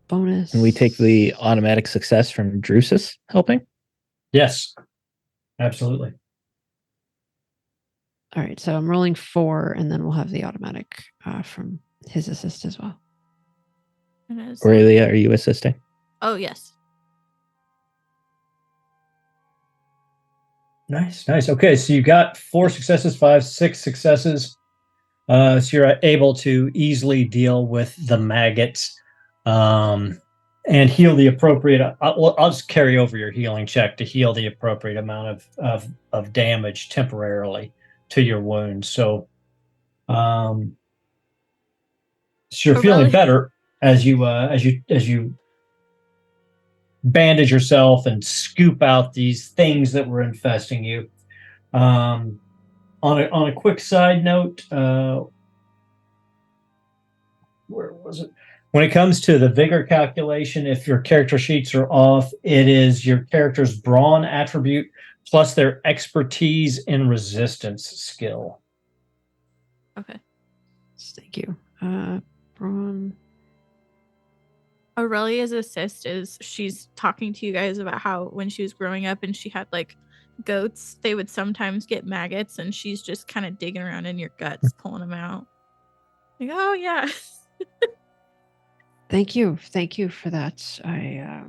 bonus. And we take the automatic success from Drusus helping? Yes. Absolutely. All right, so I'm rolling 4, and then we'll have the automatic from his assist as well. Aurelia, are you assisting? Oh, yes. Nice. Okay, so you got 4 successes, 5, 6 successes. So you're able to easily deal with the maggots and heal the appropriate. I'll just carry over your healing check to heal the appropriate amount of damage temporarily to your wounds. So, so you're feeling better as you bandage yourself and scoop out these things that were infesting you. On a quick side note, where was it? When it comes to the vigor calculation, if your character sheets are off, it is your character's brawn attribute plus their expertise in resistance skill. Okay. Thank you. Braun. Aurelia's assist is she's talking to you guys about how when she was growing up and she had like goats, they would sometimes get maggots, and she's just kind of digging around in your guts, pulling them out. Like, oh yeah. Thank you. Thank you for that. I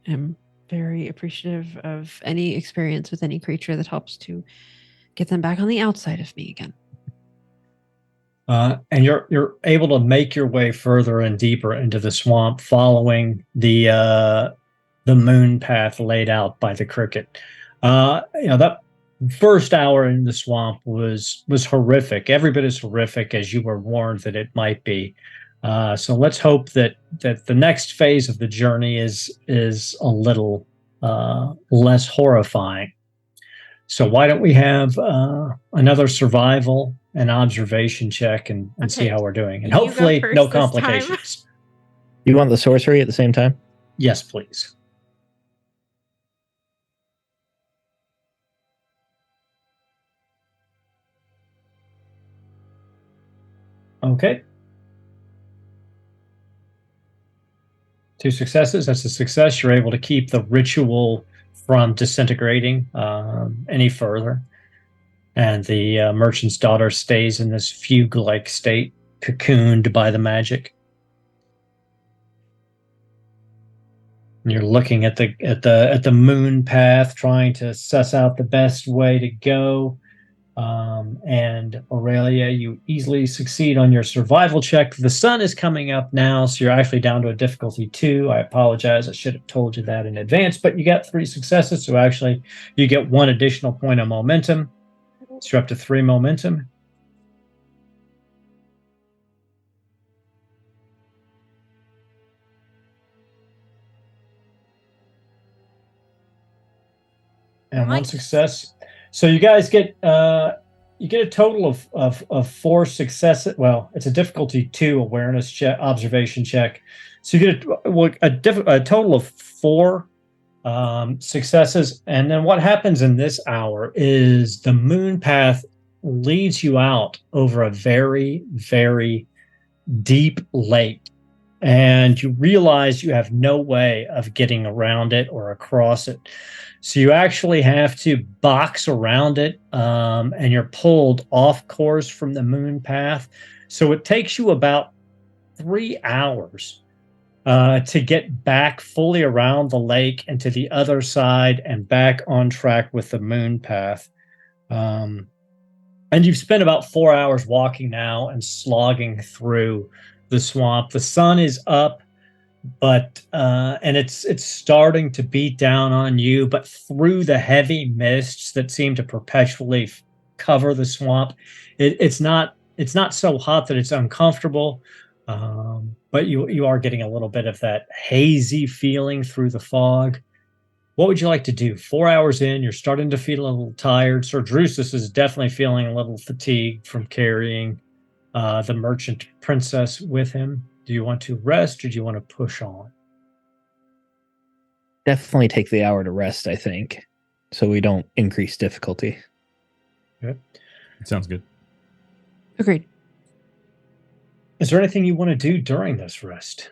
am very appreciative of any experience with any creature that helps to get them back on the outside of me again. And you're able to make your way further and deeper into the swamp, following the moon path laid out by the cricket. That first hour in the swamp was horrific, every bit as horrific as you were warned that it might be. So let's hope that the next phase of the journey is a little less horrifying. So why don't we have another survival and observation check and see Okay. how we're doing, and You go hopefully first no this time. complications. You want the sorcery at the same time? Yes, please. Okay. 2 successes. That's a success. You're able to keep the ritual from disintegrating any further. And the merchant's daughter stays in this fugue-like state, cocooned by the magic. And you're looking at the moon path, trying to suss out the best way to go. And Aurelia, you easily succeed on your survival check. The sun is coming up now, so you're actually down to a difficulty 2. I apologize. I should have told you that in advance, but you got 3 successes, so actually you get 1 additional point of momentum. So you're up to 3 momentum. And 1 success. So you guys get a total of 4 successes. Well, it's a difficulty 2 awareness check, observation check. So you get a total of 4 successes. And then what happens in this hour is the moon path leads you out over a very, very deep lake. And you realize you have no way of getting around it or across it. So you actually have to box around it, and you're pulled off course from the moon path. So it takes you about 3 hours to get back fully around the lake and to the other side and back on track with the moon path. And you've spent about 4 hours walking now and slogging through the swamp. The sun is up, but and it's starting to beat down on you, but through the heavy mists that seem to perpetually cover the swamp, it's not so hot that it's uncomfortable, but you are getting a little bit of that hazy feeling through the fog. What would you like to do? 4 hours in, you're starting to feel a little tired. Sir Drusus is definitely feeling a little fatigued from carrying the merchant princess with him. Do you want to rest, or do you want to push on? Definitely take the hour to rest, I think, so we don't increase difficulty. Okay. Sounds good. Agreed. Is there anything you want to do during this rest?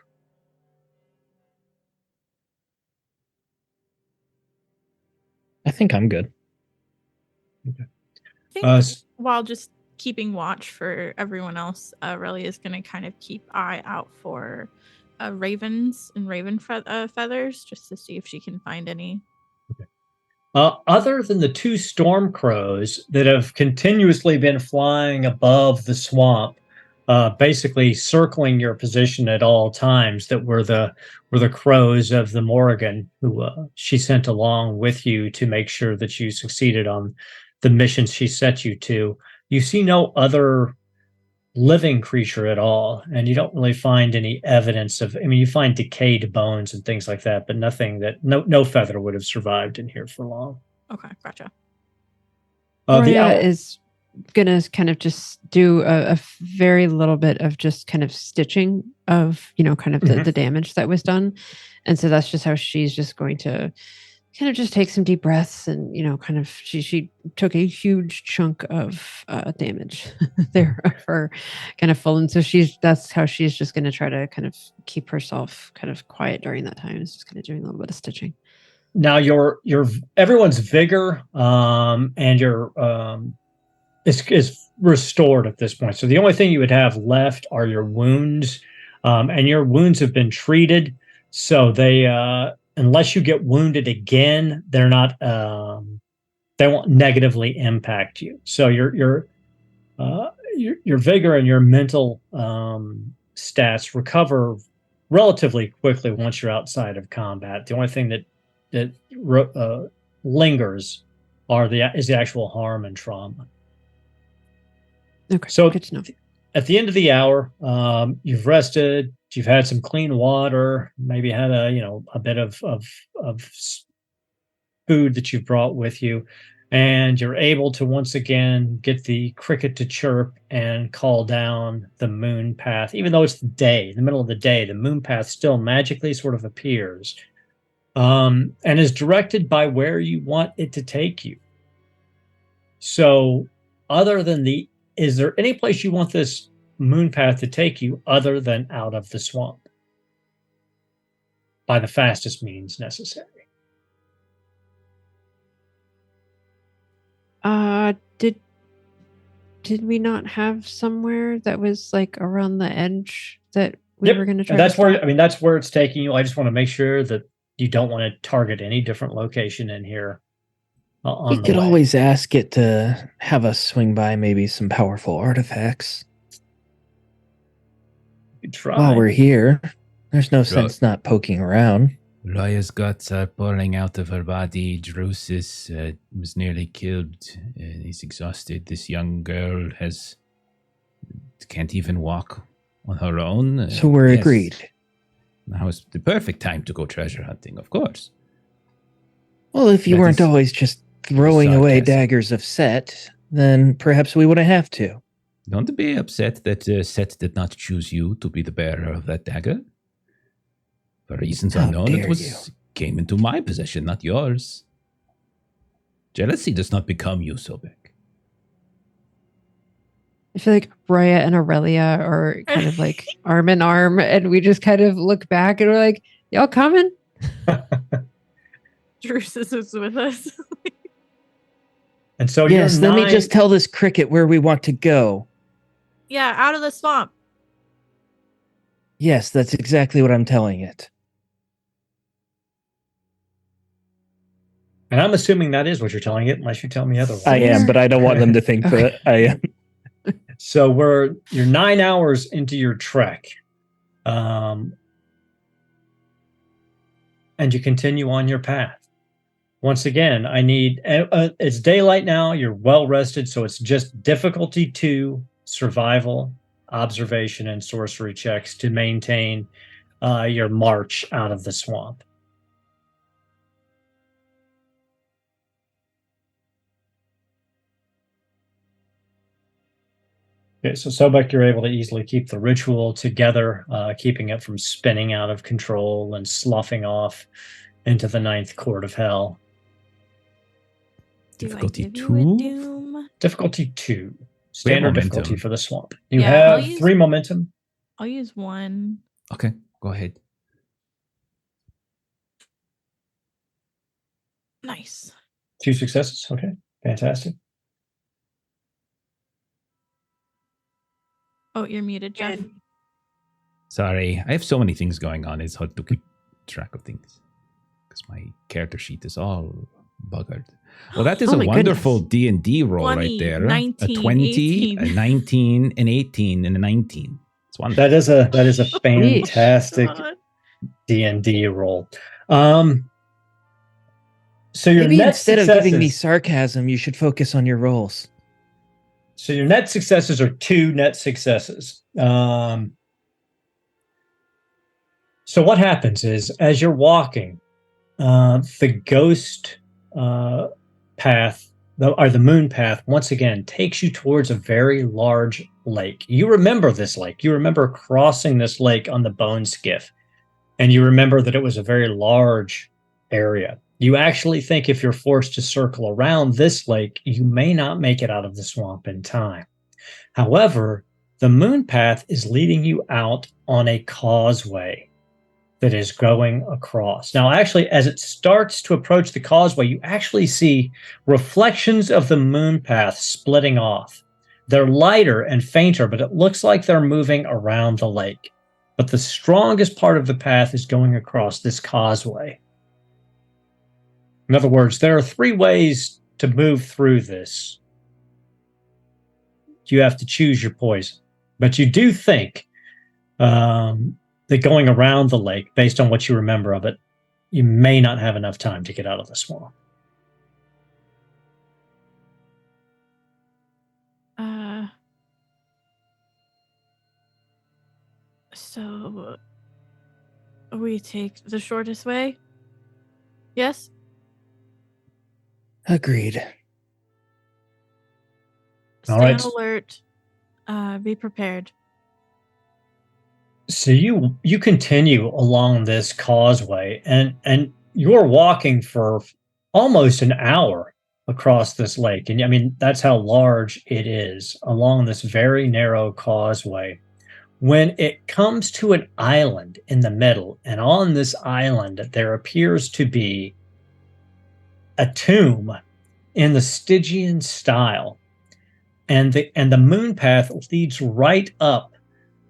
I think I'm good. Okay. I think while just keeping watch for everyone else, Aurelia is going to kind of keep eye out for ravens and raven feathers, just to see if she can find any. Okay. Other than the 2 storm crows that have continuously been flying above the swamp, basically circling your position at all times, that were the crows of the Morrigan, who she sent along with you to make sure that you succeeded on the missions she set you to. You see no other living creature at all, and you don't really find any evidence of, I mean, you find decayed bones and things like that, but nothing that no feather would have survived in here for long. Okay, gotcha. Roya is gonna kind of just do a very little bit of just kind of stitching of, kind of the damage that was done. And so that's just how she's just going to kind of just take some deep breaths and kind of she took a huge chunk of damage there of her kind of full, and so that's how she's just going to try to kind of keep herself kind of quiet during that time. Is just kind of doing a little bit of stitching. Now your everyone's vigor and your is restored at this point. So the only thing you would have left are your wounds, and your wounds have been treated. So they unless you get wounded again, they're not they won't negatively impact you. So your vigor and your mental stats recover relatively quickly once you're outside of combat. The only thing that lingers is the actual harm and trauma. Okay, so good to know. At the end of the hour, you've rested, you've had some clean water, maybe had a bit of food that you've brought with you, and you're able to once again get the cricket to chirp and call down the moon path. Even though it's the day, in the middle of the day, the moon path still magically sort of appears, and is directed by where you want it to take you. So is there any place you want this moon path to take you other than out of the swamp? By the fastest means necessary. Did we not have somewhere that was like around the edge that we were going to try? That's where it's taking you. I just want to make sure that you don't want to target any different location in here. We could always ask it to have us swing by maybe some powerful artifacts. Try. While we're here, there's no sense not poking around. Roya's guts are pouring out of her body. Drusus was nearly killed. He's exhausted. This young girl can't even walk on her own. So we're agreed. Now is the perfect time to go treasure hunting, of course. Well, if you weren't always just throwing away daggers of Set, then perhaps we wouldn't have to. Don't be upset that Set did not choose you to be the bearer of that dagger. For reasons unknown, came into my possession, not yours. Jealousy does not become you, Sobek. I feel like Roya and Aurelia are kind of like arm in arm, and we just kind of look back and we're like, y'all coming? Drusus is with us. And so yes, let me just tell this cricket where we want to go. Yeah, out of the swamp. Yes, that's exactly what I'm telling it. And I'm assuming that is what you're telling it, unless you tell me otherwise. I am, but I don't want them to think that I am. So you're 9 hours into your trek. And you continue on your path. Once again, I need it's daylight now, you're well rested, so it's just difficulty 2, survival, observation, and sorcery checks to maintain your march out of the swamp. Okay, so Sobek, you're able to easily keep the ritual together, keeping it from spinning out of control and sloughing off into the 9th court of hell. Difficulty 2? Difficulty 2. Standard difficulty for the swamp. You Yeah, have 3 momentum. I'll use 1. Okay, go ahead. Nice. 2 successes. Okay, fantastic. Oh, you're muted, Jeff. Sorry, I have so many things going on. It's hard to keep track of things because my character sheet is all buggered. Well, that is a wonderful D&D roll 20, right there. 19, a 20, 18. a 19, an 18, and a 19. It's wonderful. That is a fantastic D&D roll. So your maybe net instead of giving me sarcasm, you should focus on your rolls. So your net successes are 2 net successes. So what happens is, as you're walking, the ghost path, or the moon path, once again takes you towards a very large lake. You remember this lake. You remember crossing this lake on the bone skiff, and you remember that it was a very large area. You actually think if you're forced to circle around this lake, you may not make it out of the swamp in time. However, the moon path is leading you out on a causeway that is going across. Now, actually, as it starts to approach the causeway, you actually see reflections of the moon path splitting off. They're lighter and fainter, but it looks like they're moving around the lake. But the strongest part of the path is going across this causeway. In other words, there are 3 ways to move through this. You have to choose your poison. But you do think that going around the lake, based on what you remember of it, you may not have enough time to get out of the swamp. So we take the shortest way? Yes? Agreed. All Stay right. on alert. Be prepared. So you continue along this causeway, and you're walking for almost an hour across this lake. And I mean, that's how large it is along this very narrow causeway. When it comes to an island in the middle, and on this island there appears to be a tomb in the Stygian style, and the moon path leads right up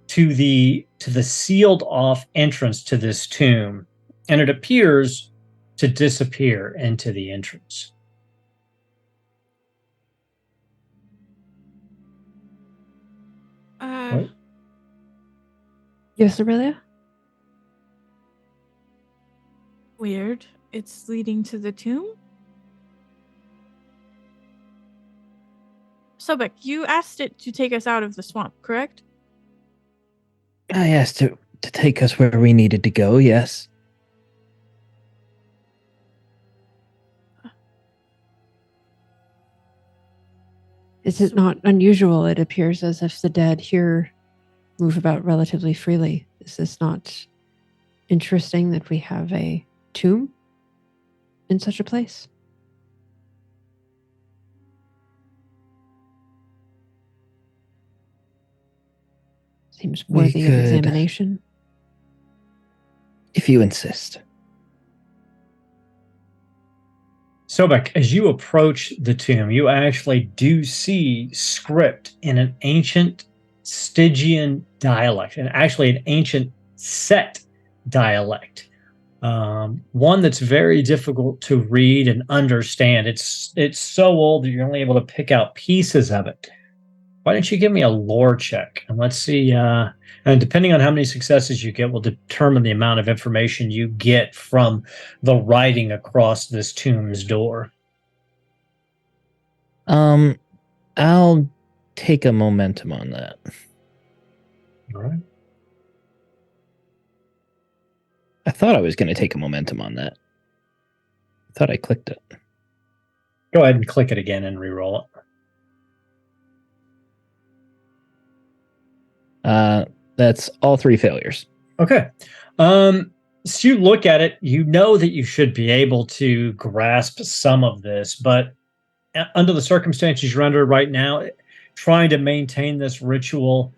to the sealed off entrance to this tomb, and it appears to disappear into the entrance. What? Yes, Aurelia? Weird. It's leading to the tomb? Sobek, you asked it to take us out of the swamp, correct? I asked it to take us where we needed to go, yes. Is it not unusual? It appears as if the dead here move about relatively freely. Is this not interesting that we have a tomb in such a place? Seems We worthy of could- examination. If you insist. Sobek, as you approach the tomb, you actually do see script in an ancient Stygian dialect, and actually an ancient Set dialect. One that's very difficult to read and understand. It's so old that you're only able to pick out pieces of it. Why don't you give me a lore check, and let's see, and depending on how many successes you get will determine the amount of information you get from the writing across this tomb's door. I'll take a momentum on that. All right. I thought I was going to take a momentum on that. I thought I clicked it. Go ahead and click it again and re-roll it. That's all 3 failures. Okay. So you look at it, you know that you should be able to grasp some of this, but under the circumstances you're under right now, trying to maintain this ritual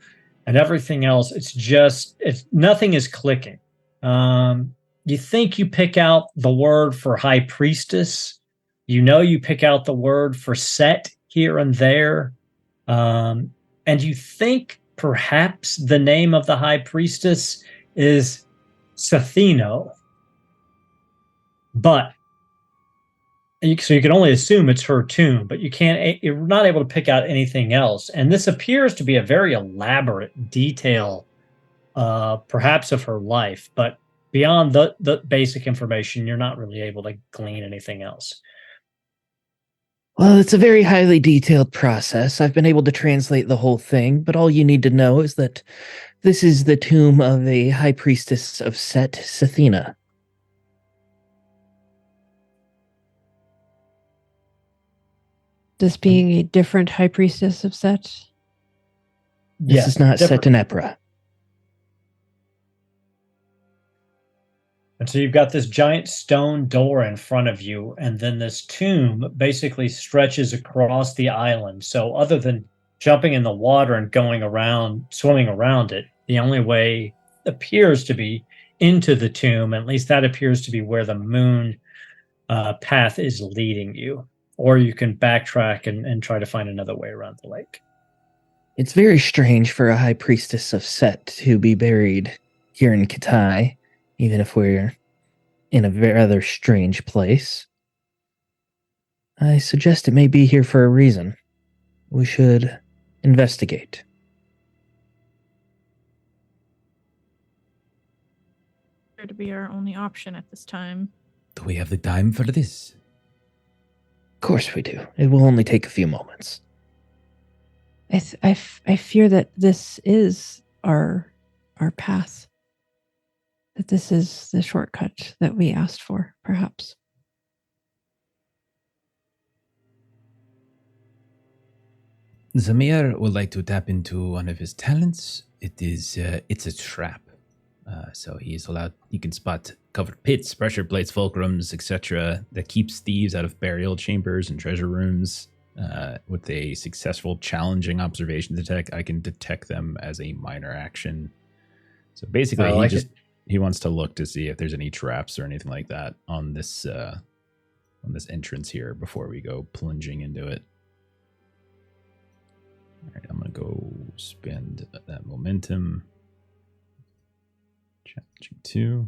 and everything else, it's nothing is clicking. You think you pick out the word for high priestess, you pick out the word for set here and there, and you think perhaps the name of the high priestess is Sathino, but so you can only assume it's her tomb, but you're not able to pick out anything else. And this appears to be a very elaborate detail, perhaps of her life, but beyond the basic information, you're not really able to glean anything else. Well, it's a very highly detailed process. I've been able to translate the whole thing, but all you need to know is that this is the tomb of a high priestess of Set, Sathina. This being a different high priestess of Set? This is not different. Setanepra. And so you've got this giant stone door in front of you, and then this tomb basically stretches across the island. So other than jumping in the water and going around, swimming around it, the only way appears to be into the tomb. At least that appears to be where the moon path is leading you. Or you can backtrack and try to find another way around the lake. It's very strange for a high priestess of Set to be buried here in Kitai, even if we're in a rather strange place. I suggest it may be here for a reason. We should investigate. To be our only option at this time. Do we have the time for this? Of course we do. It will only take a few moments. I fear that this is our path. That this is the shortcut that we asked for, perhaps. Zamir would like to tap into one of his talents. It's a trap. So he's allowed, he can spot covered pits, pressure plates, fulcrums, etc. that keeps thieves out of burial chambers and treasure rooms. With a successful challenging observation detect, I can detect them as a minor action. So basically, he wants to look to see if there's any traps or anything like that on this entrance here before we go plunging into it. All right, I'm gonna go spend that momentum. Challenging 2.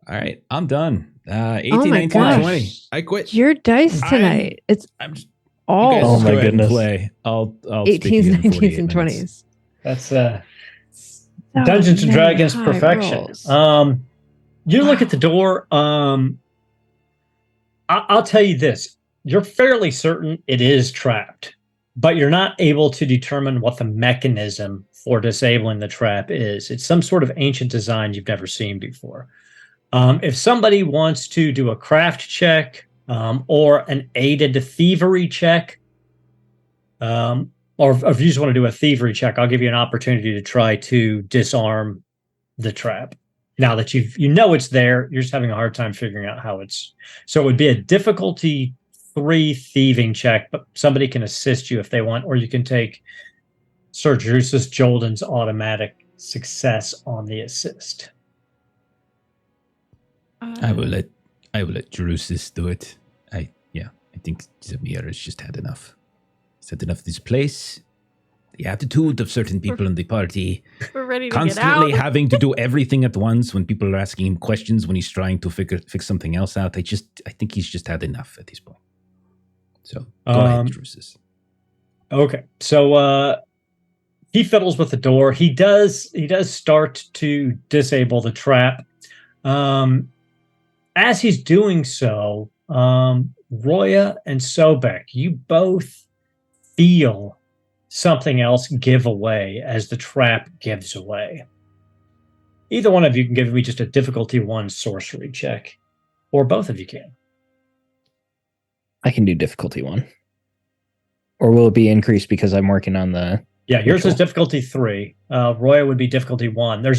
All right, I'm done. 18, 19, gosh. 20. I quit. Your dice tonight. I'm just. all You guys Oh just my go ahead and goodness. Play. I'll 18s, 19s, and 20s. That's So Dungeons and many Dragons high perfection. rolls. You look at Wow. the door. I'll tell you this: you're fairly certain it is trapped, but you're not able to determine what the mechanism for disabling the trap is. It's some sort of ancient design you've never seen before. If somebody wants to do a craft check or an aided thievery check, or if you just want to do a thievery check, I'll give you an opportunity to try to disarm the trap. Now that you know it's there, you're just having a hard time figuring out how it's. So it would be a difficulty 3 thieving check, but somebody can assist you if they want, or you can take Sir Drusus Jolden's automatic success on the assist. I will let Drusus do it. I think Zamir has just had enough. He's had enough of this place. The attitude of certain people in the party, We're ready to constantly get out. having to do everything at once when people are asking him questions when he's trying to fix something else out. I think he's just had enough at this point. So go ahead, Drusus. Okay, so he fiddles with the door. He does start to disable the trap. As he's doing so, Roya and Sobek, you both feel something else give away as the trap gives away. Either one of you can give me just a difficulty 1 sorcery check, or both of you can. I can do difficulty 1. Or will it be increased because I'm working on the... Yeah, yours Ritual. is difficulty 3. Roya would be difficulty 1. I'm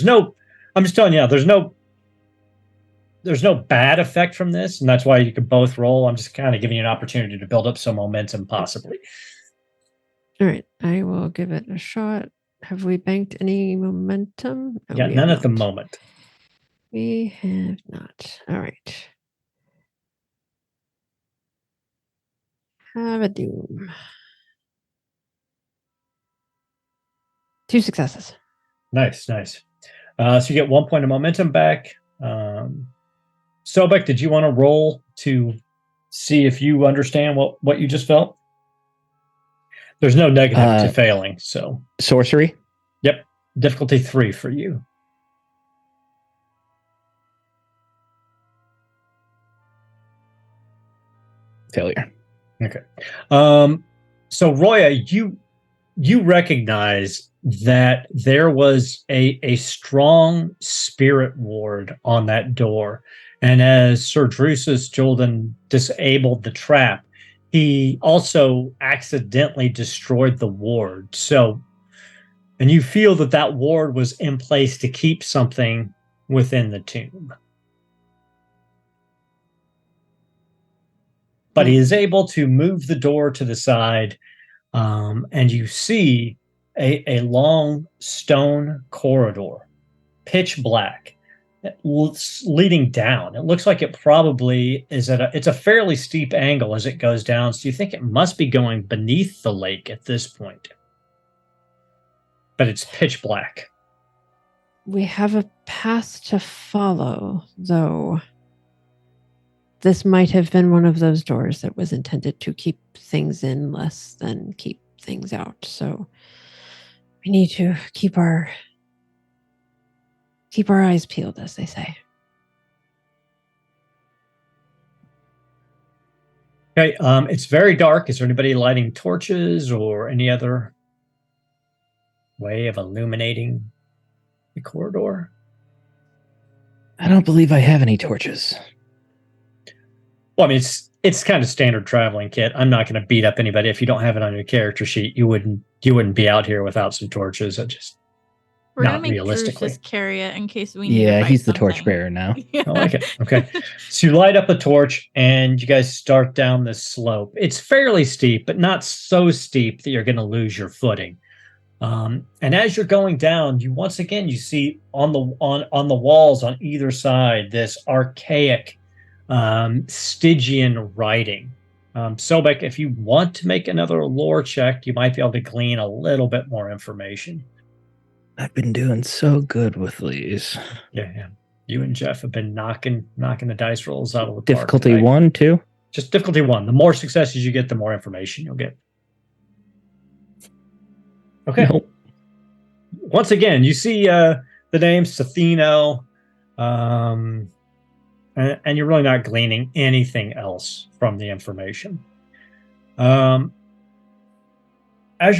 just telling you, there's no bad effect from this, and that's why you could both roll. I'm just kind of giving you an opportunity to build up some momentum, possibly. All right, I will give it a shot. Have we banked any momentum? No, Yeah, we none have at the not. moment. We have not. All right. Have a doom. 2 successes. Nice. So you get 1 point of momentum back. Sobek, did you want to roll to see if you understand what you just felt? There's no negative to failing, so. Sorcery? Yep, difficulty 3 for you. Failure. Okay. So Roya, you recognize that there was a strong spirit ward on that door. And as Sir Drusus Jolden disabled the trap, he also accidentally destroyed the ward. So, and you feel that ward was in place to keep something within the tomb. But he is able to move the door to the side, and you see a long stone corridor, pitch black, leading down. It looks like it probably is it's a fairly steep angle as it goes down, so you think it must be going beneath the lake at this point. But it's pitch black. We have a path to follow, though. This might have been one of those doors that was intended to keep things in less than keep things out. So we need to keep our eyes peeled, as they say. Okay, it's very dark. Is there anybody lighting torches or any other way of illuminating the corridor? I don't believe I have any torches. Well, I mean, it's kind of standard traveling kit. I'm not going to beat up anybody if you don't have it on your character sheet. You wouldn't be out here without some torches. We're not gonna make realistically. Drew just carry it in case we need to Yeah, fight he's the something. torchbearer now. Yeah. I like it. Okay. So you light up a torch and you guys start down this slope. It's fairly steep, but not so steep that you're going to lose your footing. And as you're going down, you once again you see on the walls on either side this archaic Stygian writing. Sobek, if you want to make another lore check, you might be able to glean a little bit more information. I've been doing so good with these. Yeah. You and Jeff have been knocking the dice rolls out of the park Difficulty tonight. 1, 2? Just difficulty 1. The more successes you get, the more information you'll get. Okay. Nope. Once again, you see the name Sathino, and you're really not gleaning anything else from the information. As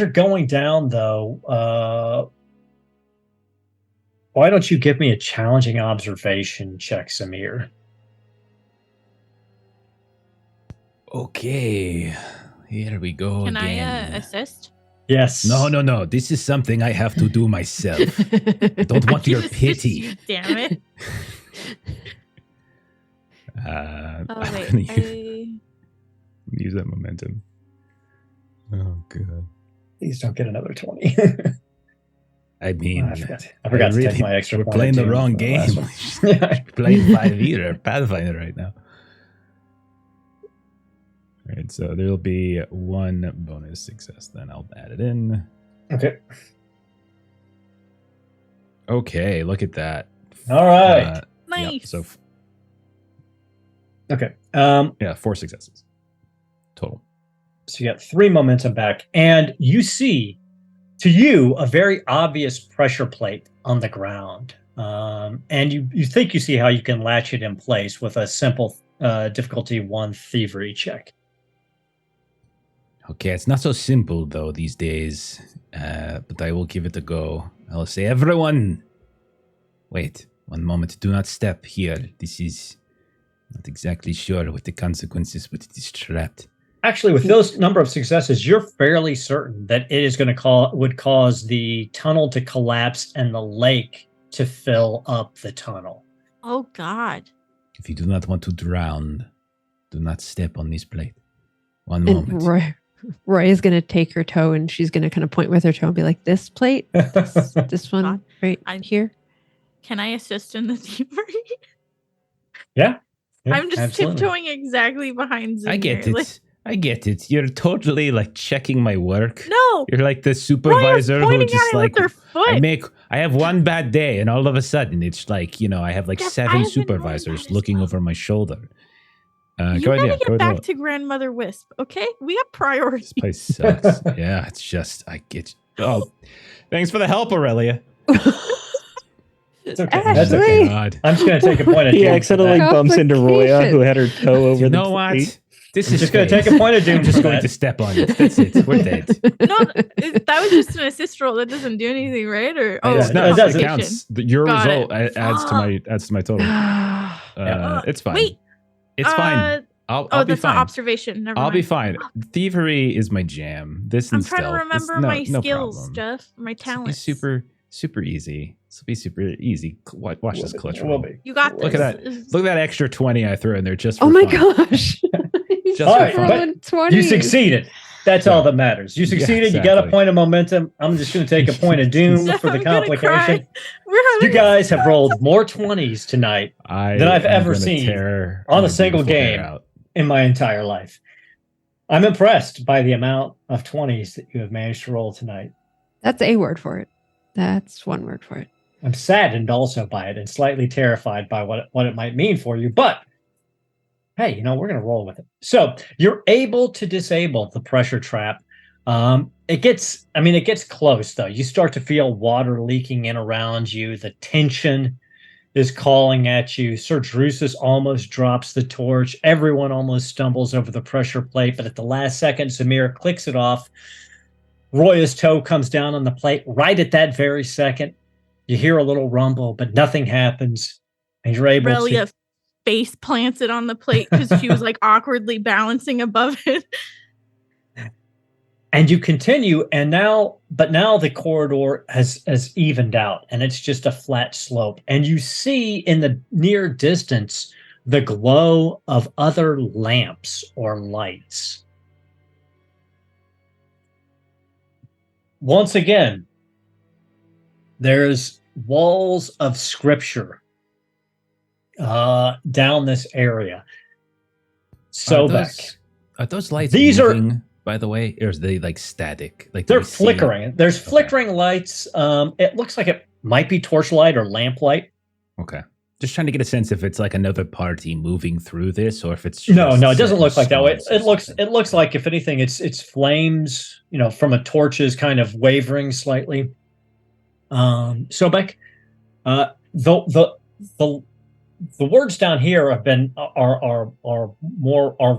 you're going down, though, why don't you give me a challenging observation check, Samir? Okay, here we go Can again. I assist? Yes. No. This is something I have to do myself. I don't want I your can assist pity. you, damn it. I'm Oh gonna wait, use that momentum. Oh, God. Please don't get another 20. I mean, I forgot to take my extra we're point playing of the doom wrong for the last game. one. Yeah. We're playing 5e or Pathfinder right now. All right, so there'll be one bonus success then. I'll add it in. Okay. Okay, look at that. All right. Yep, nice. so, Okay. 4 successes total. So you got 3 momentum back, and you see, to you, a very obvious pressure plate on the ground. And you think you see how you can latch it in place with a simple difficulty 1 thievery check. Okay, it's not so simple though these days, but I will give it a go. I'll say, everyone, wait, one moment, do not step here. This is not exactly sure what the consequences, but it is trapped. Actually, with those number of successes, you're fairly certain that it is going to would cause the tunnel to collapse and the lake to fill up the tunnel. Oh God. If you do not want to drown, do not step on this plate. One And moment. Roy is going to take her toe and she's going to kind of point with her toe and be like, this plate, this one right here. Can I assist in the thievery? Yeah, I'm just absolutely. tiptoeing exactly behind Zamir. I get like- it. I get it. You're totally like checking my work. No. You're like the Roy is supervisor who pointing just at it like with her foot. I have one bad day and all of a sudden it's like, I have like Jeff, I 7 have been really supervisors bad as looking well. over my shoulder. You Go ahead, gotta yeah, go get ahead, back roll it. to Grandmother Wisp, okay? We got priorities. This place sucks. Yeah, it's just I get Oh, thanks for the help, Aurelia. It's okay. Ashley. That's okay. God. I'm just going to take a point of He doom. accidentally for that. bumps into Roya, who had her toe over You the know what? plate. This I'm is just going to fate. take a point of doom. I'm just for going that. to step on it. That's it. We're dead. No, that was just an assist roll. That doesn't do anything, right? Or Yeah, It's it not. does. It It counts. Your Got result it. adds to my total. It's fine. Wait. It's fine. I'll be that's fine. not observation. Never I'll mind. be fine. Thievery is my jam. This I'm and trying to stealth. remember It's my no skills, problem. Jeff. My talents. Super. Super easy. This will be super easy. Watch this clutch Will roll. be. You got Look this. at that. Look at that extra 20 I threw in there just for Oh my fun. gosh. Just All for right, fun. but 20. You succeeded. That's all that matters. You succeeded. You got a exactly. point of momentum. I'm just going to take a point of doom for the I'm gonna complication. cry. We're You having guys have rolled more 20s tonight than I've am ever gonna seen tear on my a single beautiful hair game out. in my entire life. I'm impressed by the amount of 20s that you have managed to roll tonight. That's a word for it. That's one word for it. I'm saddened also by it and slightly terrified by what it might mean for you. But hey, we're going to roll with it. So you're able to disable the pressure trap. It gets close though. You start to feel water leaking in around you. The tension is calling at you. Sir Drusus almost drops the torch. Everyone almost stumbles over the pressure plate, but at the last second, Zamir clicks it off. Roya's toe comes down on the plate. Right at that very second, you hear a little rumble, but nothing happens, and you're able Aurelia to face plants it on the plate because she was like awkwardly balancing above it. And you continue, and now the corridor has evened out, and it's just a flat slope. And you see in the near distance the glow of other lamps or lights. Once again, there's walls of scripture down this area. Are those lights These are- moving, by the way? Or is they like static? Like They're do we see- flickering. There's flickering lights. It looks like it might be torchlight or lamplight. Okay. Just trying to get a sense if it's like another party moving through this, or if it's just No, it doesn't look like that way. certain sconces or It looks like, if anything, it's flames, from a torches kind of wavering slightly. Sobek, the words down here have been are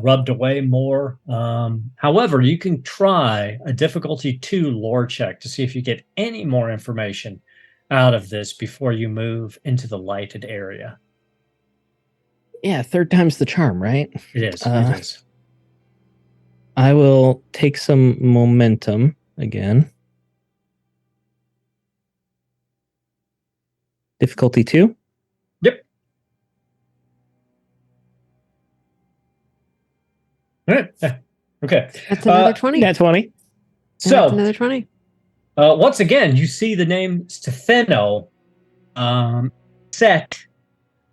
rubbed away more. However, you can try a difficulty 2 lore check to see if you get any more information out of this before you move into the lighted area. Yeah, third time's the charm, right? It is. Uh, It is. I will take some momentum again. Difficulty 2? Yep. All right. Yeah. Okay. That's another 20. Nat 20. That's So, another 20. once again, you see the name Stefano set,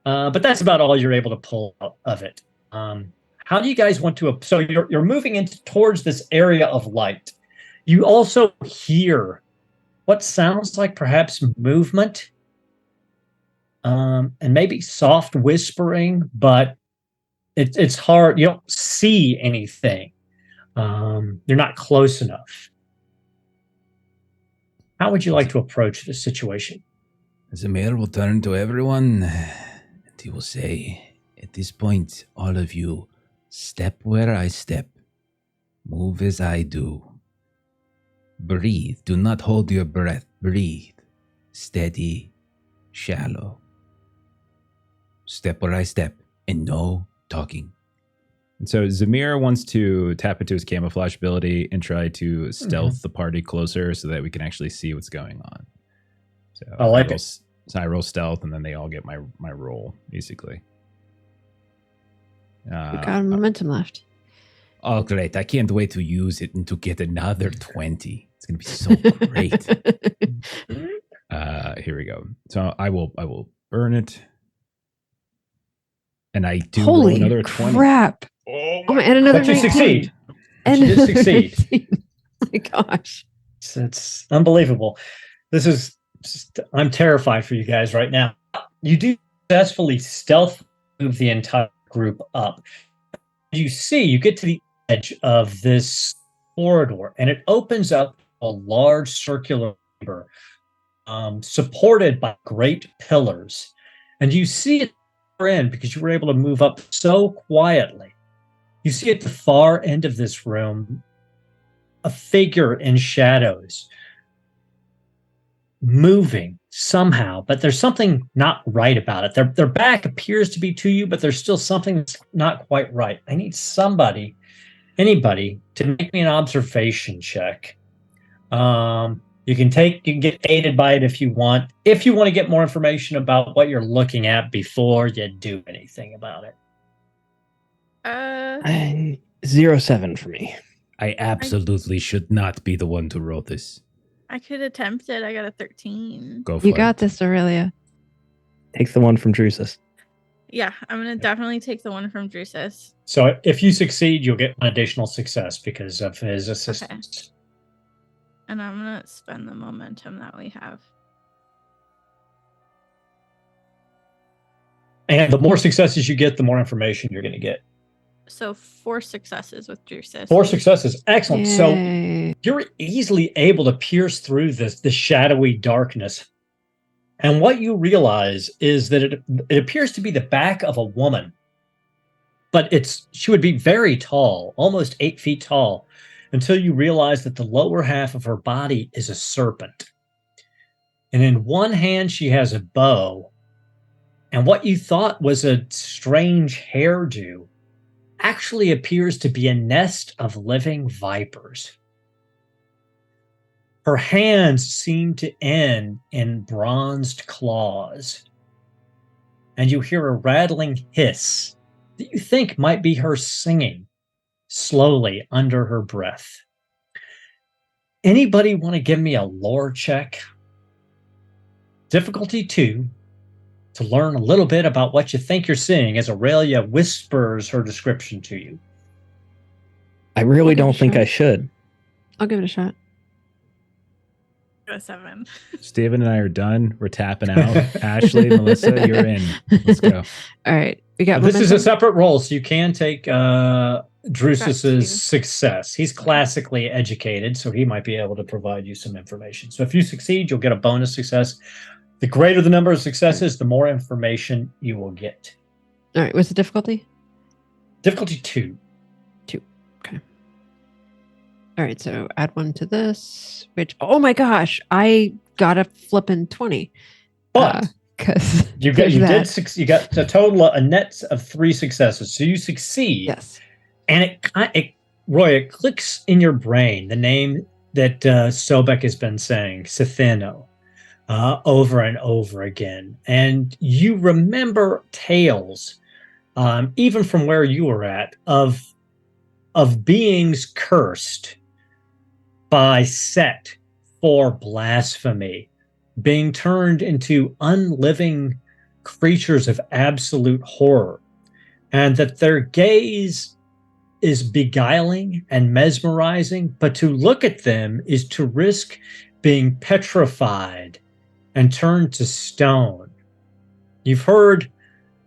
but that's about all you're able to pull out of it. How do you guys want to? So you're moving towards this area of light. You also hear what sounds like perhaps movement, and maybe soft whispering, but it's hard. You don't see anything. You're not close enough. How would you like to approach this situation? Zamir will turn to everyone and he will say, at this point, all of you, step where I step. Move as I do. Breathe. Do not hold your breath. Breathe. Steady. Shallow. Step where I step. And no talking. And so Zamir wants to tap into his camouflage ability and try to stealth the party closer so that we can actually see what's going on. So I like roll, it. So I roll stealth, and then they all get my roll, basically. We got momentum left. Oh, great. I can't wait to use it and to get another 20. It's going to be so great. Here we go. So I will burn it. And I do roll Holy another 20. crap. Oh Oh, and another But you 19. succeed. And You did another succeed. 19. Oh my gosh. It's unbelievable. I'm terrified for you guys right now. You do successfully stealth move the entire group up. You get to the edge of this corridor, and it opens up a large circular chamber, supported by great pillars. And you see it in because you were able to move up so quietly. You see at the far end of this room a figure in shadows moving somehow, but there's something not right about it. Their back appears to be to you, but there's still something that's not quite right. I need anybody, to make me an observation check. You can get aided by it if you want. If you want to get more information about what you're looking at before you do anything about it. 07 for me. I absolutely should not be the one to roll this. I could attempt it. I got a 13. Go for You it. got this, Aurelia. Take the one from Drusus. Yeah, I'm gonna definitely take the one from Drusus. So if you succeed, you'll get an additional success because of his assistance. And I'm gonna spend the momentum that we have. And the more successes you get, the more information you're going to get. So 4 successes with Drusus. 4 successes. Excellent. So Yay. you're easily able to pierce through the shadowy darkness. And what you realize is that it appears to be the back of a woman. But she would be very tall, almost 8 feet tall, until you realize that the lower half of her body is a serpent. And in one hand, she has a bow. And what you thought was a strange hairdo actually appears to be a nest of living vipers. Her hands seem to end in bronzed claws. And you hear a rattling hiss that you think might be her singing slowly under her breath. Anybody want to give me a lore check? Difficulty 2. To learn a little bit about what you think you're seeing as Aurelia whispers her description to you. I really I'll give it don't a think shot. I should. I'll give it a shot. A 7. Steven and I are done. We're tapping out. Ashley, Melissa, you're in. Let's go. All right. We got This is a momentum? separate roll, so you can take Drusus's Steven. success. He's classically educated, so he might be able to provide you some information. So if you succeed, you'll get a bonus success. The greater the number of successes, the more information you will get. All right. What's the difficulty? Difficulty 2. All right. So add 1 to this, which, oh my gosh, I got a flippin' 20. But Because you got a total of a net of 3 successes. So you succeed. Yes. And it clicks in your brain the name that Sobek has been saying, Sitheno, over and over again. And you remember tales, even from where you were at, of beings cursed by Set for blasphemy, being turned into unliving creatures of absolute horror, and that their gaze is beguiling and mesmerizing, but to look at them is to risk being petrified and turned to stone. You've heard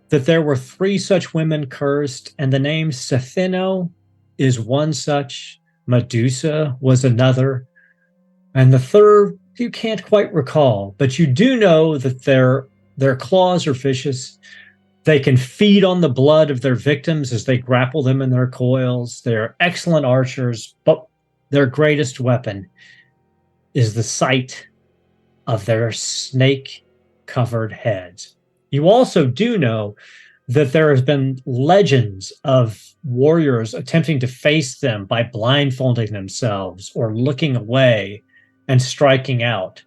that there were 3 such women cursed, and the name Sethino is one such, Medusa was another, and the third you can't quite recall, but you do know that their claws are vicious. They can feed on the blood of their victims as they grapple them in their coils. They're excellent archers, but their greatest weapon is the sight of their snake-covered heads. You also do know that there has been legends of warriors attempting to face them by blindfolding themselves or looking away and striking out.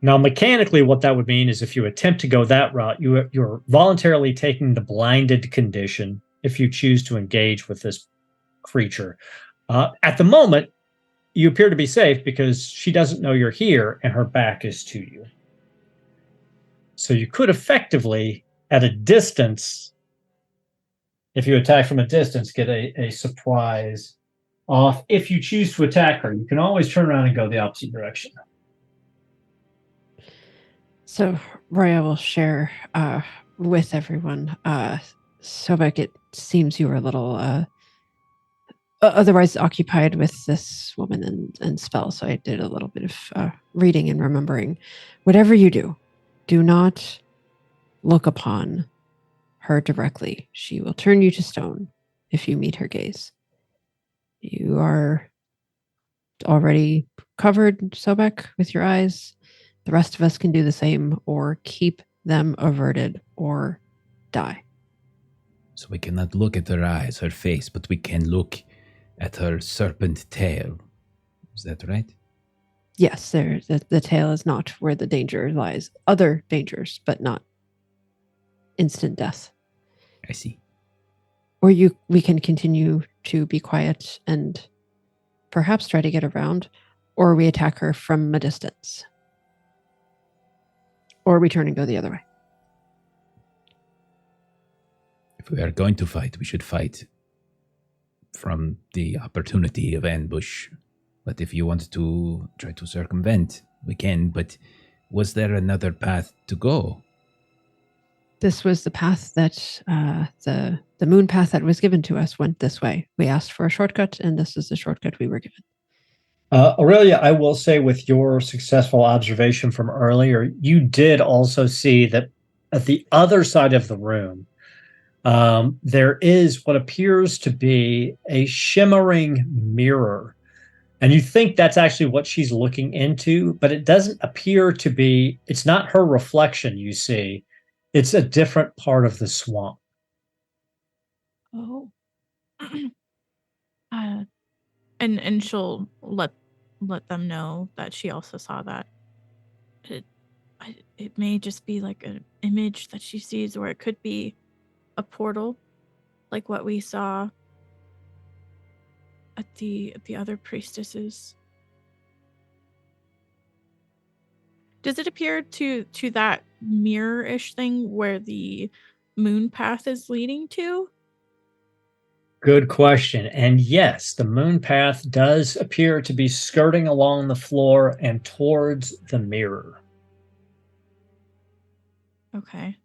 Now, mechanically, what that would mean is if you attempt to go that route, you're voluntarily taking the blinded condition if you choose to engage with this creature. At the moment, you appear to be safe because she doesn't know you're here and her back is to you. So you could effectively, at a distance, if you attack from a distance, get a surprise off. If you choose to attack her, you can always turn around and go the opposite direction. So Roya will share with everyone. Sobek, it seems you were a little otherwise occupied with this woman and spells. So I did a little bit of reading and remembering. Whatever you do, do not look upon her directly. She will turn you to stone if you meet her gaze. You are already covered, Sobek, with your eyes. The rest of us can do the same or keep them averted or die. So we cannot look at her eyes, her face, but we can look at her serpent tail. Is that right? Yes, the tail is not where the danger lies. Other dangers, but not instant death. I see. Or we can continue to be quiet and perhaps try to get around, or we attack her from a distance. Or we turn and go the other way. If we are going to fight, we should fight from the opportunity of ambush. But if you want to try to circumvent, we can. But was there another path to go? This was the path that the moon path that was given to us went this way. We asked for a shortcut, and this is the shortcut we were given. Aurelia, I will say with your successful observation from earlier, you did also see that at the other side of the room, there is what appears to be a shimmering mirror. And you think that's actually what she's looking into, but it doesn't appear to be, it's not her reflection you see. It's a different part of the swamp. Oh. And she'll let them know that she also saw that. It may just be like an image that she sees, or it could be a portal, like what we saw at the other priestesses. Does it appear to that mirror-ish thing where the moon path is leading to? Good question. And yes, the moon path does appear to be skirting along the floor and towards the mirror. Okay.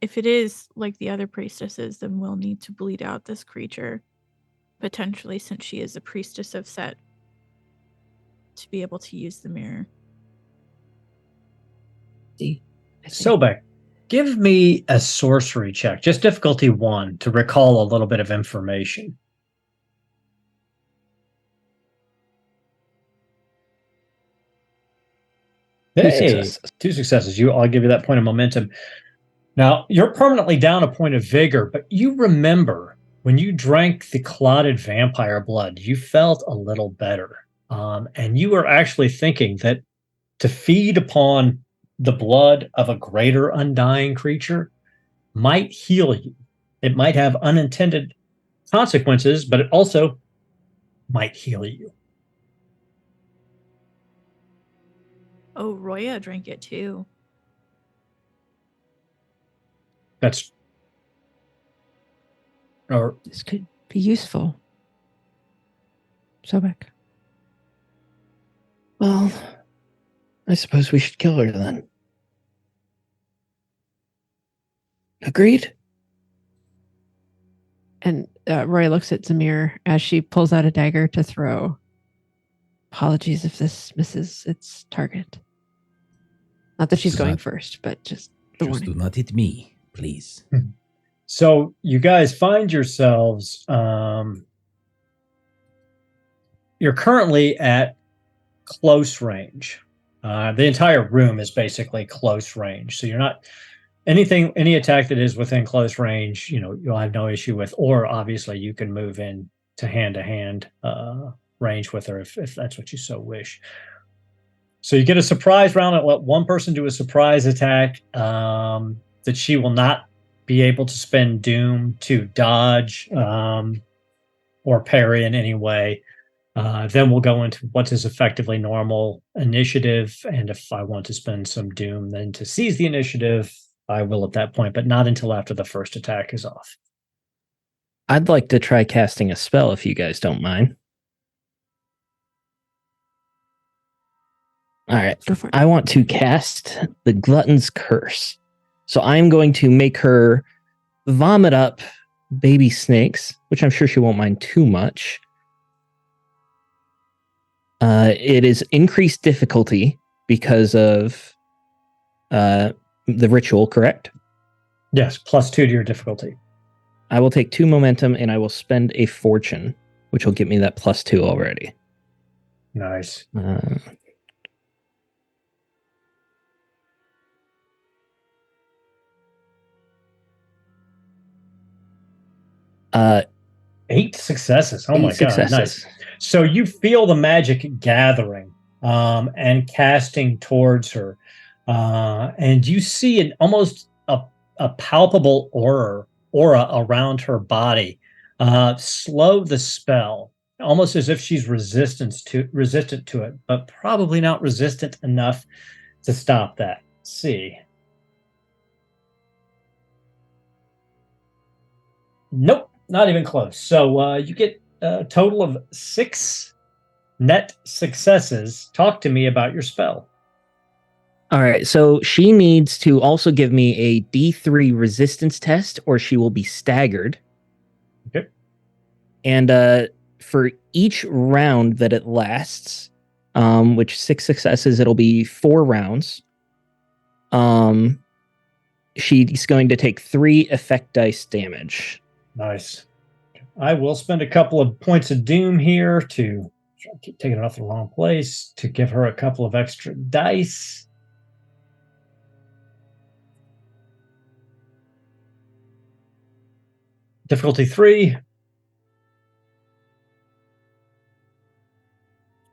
If it is like the other priestesses, then we'll need to bleed out this creature, potentially, since she is a priestess of Set, to be able to use the mirror. Sobek, give me a sorcery check, just difficulty 1, to recall a little bit of information. Hey, 2 successes. I'll give you that point of momentum. Now, you're permanently down a point of vigor, but you remember when you drank the clotted vampire blood, you felt a little better. And you were actually thinking that to feed upon the blood of a greater undying creature might heal you. It might have unintended consequences, but it also might heal you. Oh, Roya drank it too. That's or This could be useful. Sobek. Well, I suppose we should kill her then. Agreed? And Roy looks at Zamir as she pulls out a dagger to throw. Apologies if this misses its target. Not that she's going first, but just the Just warning. do not hit me, please. So you guys find yourselves, you're currently at close range. The entire room is basically close range. So you're not, any attack that is within close range, you'll have no issue with, or obviously you can move in to hand range with her if that's what you so wish. So you get a surprise round and let one person do a surprise attack that she will not be able to spend doom to dodge or parry in any way. Then we'll go into what is effectively normal initiative. And if I want to spend some doom then to seize the initiative, I will at that point, but not until after the first attack is off. I'd like to try casting a spell if you guys don't mind. All right. Go for it. I want to cast the Glutton's Curse. So I'm going to make her vomit up baby snakes, which I'm sure she won't mind too much. It is increased difficulty because of the ritual, correct? Yes, +2 to your difficulty. I will take 2 momentum and I will spend a fortune, which will get me that +2 already. Nice. 8 successes. Oh my god, nice. So you feel the magic gathering and casting towards her. And you see almost a palpable aura around her body. Slow the spell, almost as if she's resistant to it, but probably not resistant enough to stop that. Let's see. Nope, not even close. So you get a total of 6 net successes. Talk to me about your spell. All right, so she needs to also give me a D3 resistance test, or she will be staggered. Okay. And for each round that it lasts, which 6 successes, it'll be 4 rounds. She's going to take 3 effect dice damage. Nice. I will spend a couple of points of doom here to keep taking it off the wrong place to give her a couple of extra dice. Difficulty 3.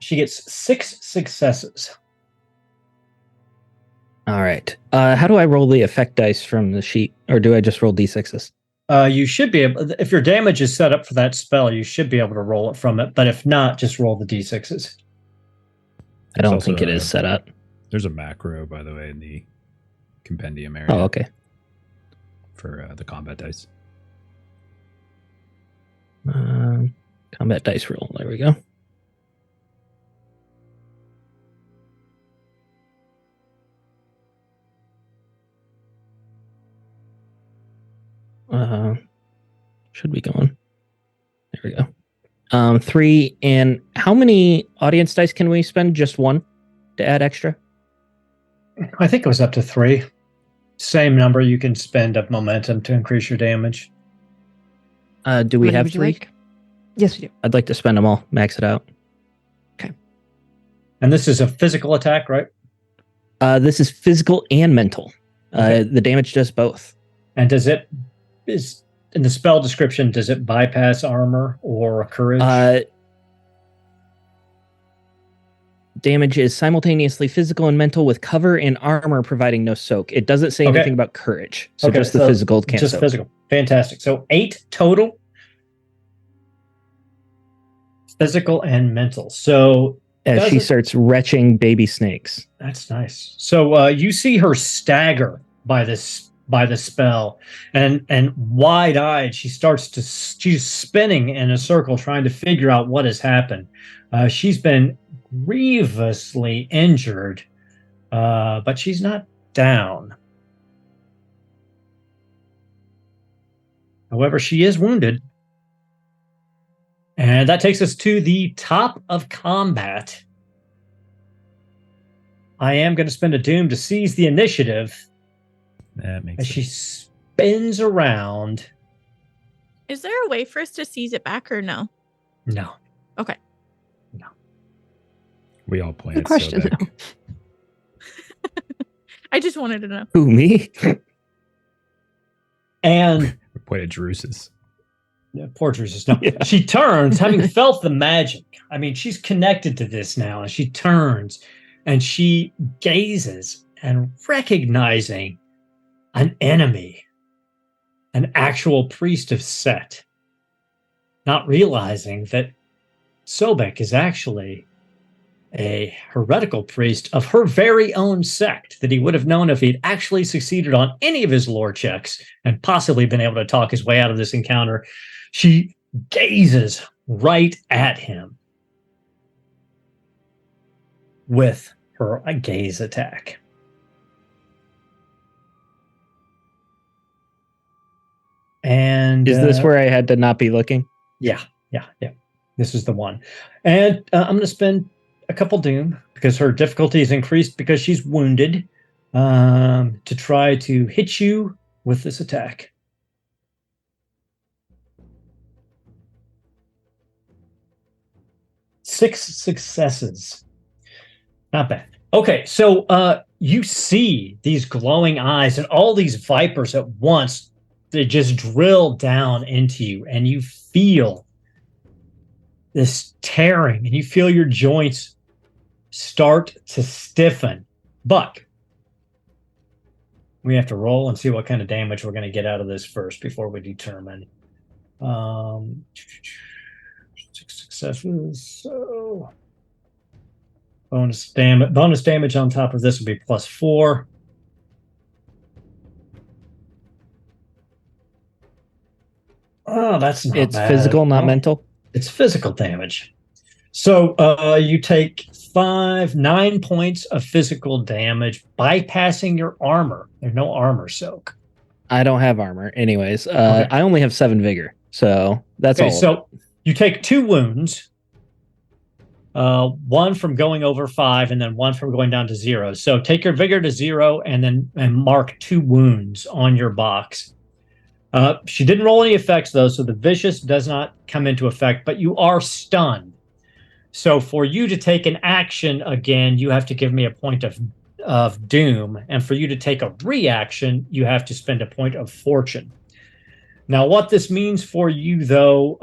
She gets 6 successes. All right. How do I roll the effect dice from the sheet, or do I just roll D6s? You should be able, if your damage is set up for that spell, you should be able to roll it from it. But if not, just roll the D6s. I don't think it is set up. There's a macro, by the way, in the compendium area. Oh, okay. For the combat dice. Combat dice roll. There we go. Should be going. There we go. 3. And how many audience dice can we spend? Just 1 to add extra? I think it was up to 3. Same number you can spend of momentum to increase your damage. Do we How many have would you 3? like? Yes, we do. I'd like to spend them all. Max it out. And this is a physical attack, right? This is physical and mental. Okay. The damage does both. And is in the spell description, does it bypass armor or courage? Damage is simultaneously physical and mental, with cover and armor providing no soak. It doesn't say anything about courage. So just the physical can't just soak. Physical. Fantastic. So 8 total. Physical and mental. So As she starts retching baby snakes. that's nice. So you see her stagger by the spell, and wide-eyed, she's spinning in a circle trying to figure out what has happened. She's been grievously injured, but she's not down. However, she is wounded. And that takes us to the top of combat. I am going to spend a doom to seize the initiative That makes as sense. she spins around. Is there a way for us to seize it back or no? No. Okay. No. We all play Good it question, so big. though. I just wanted to know. Who, me? And We played at Druse's. poor Drusus. No. Yeah. She turns, having felt the magic. I mean, she's connected to this now, and she turns and she gazes, and recognizing an enemy, an actual priest of Set, not realizing that Sobek is actually a heretical priest of her very own sect that he would have known if he'd actually succeeded on any of his lore checks and possibly been able to talk his way out of this encounter. She gazes right at him with her gaze attack. And Is this where I had to not be looking? Yeah. This is the one. And I'm going to spend a couple doom because her difficulty is increased because she's wounded to try to hit you with this attack. Six successes. Not bad. Okay, so you see these glowing eyes and all these vipers at once. They just drill down into you, and you feel this tearing, and you feel your joints start to stiffen. But we have to roll and see what kind of damage we're going to get out of this first before we determine. 6 successes. So bonus damage on top of this would be +4. Oh, that's not It's bad. physical, not Oh, mental. It's physical damage. So you take 9 points of physical damage, bypassing your armor. There's no armor soak. I don't have armor. Anyways, Okay. I only have 7 vigor. So that's Okay, all. so you take 2 wounds. One from going over 5 and then one from going down to 0. So take your vigor to 0 and mark 2 wounds on your box. She didn't roll any effects though, so the vicious does not come into effect, but you are stunned. So for you to take an action again, you have to give me a point of doom, and for you to take a reaction, you have to spend a point of fortune. Now, what this means for you though,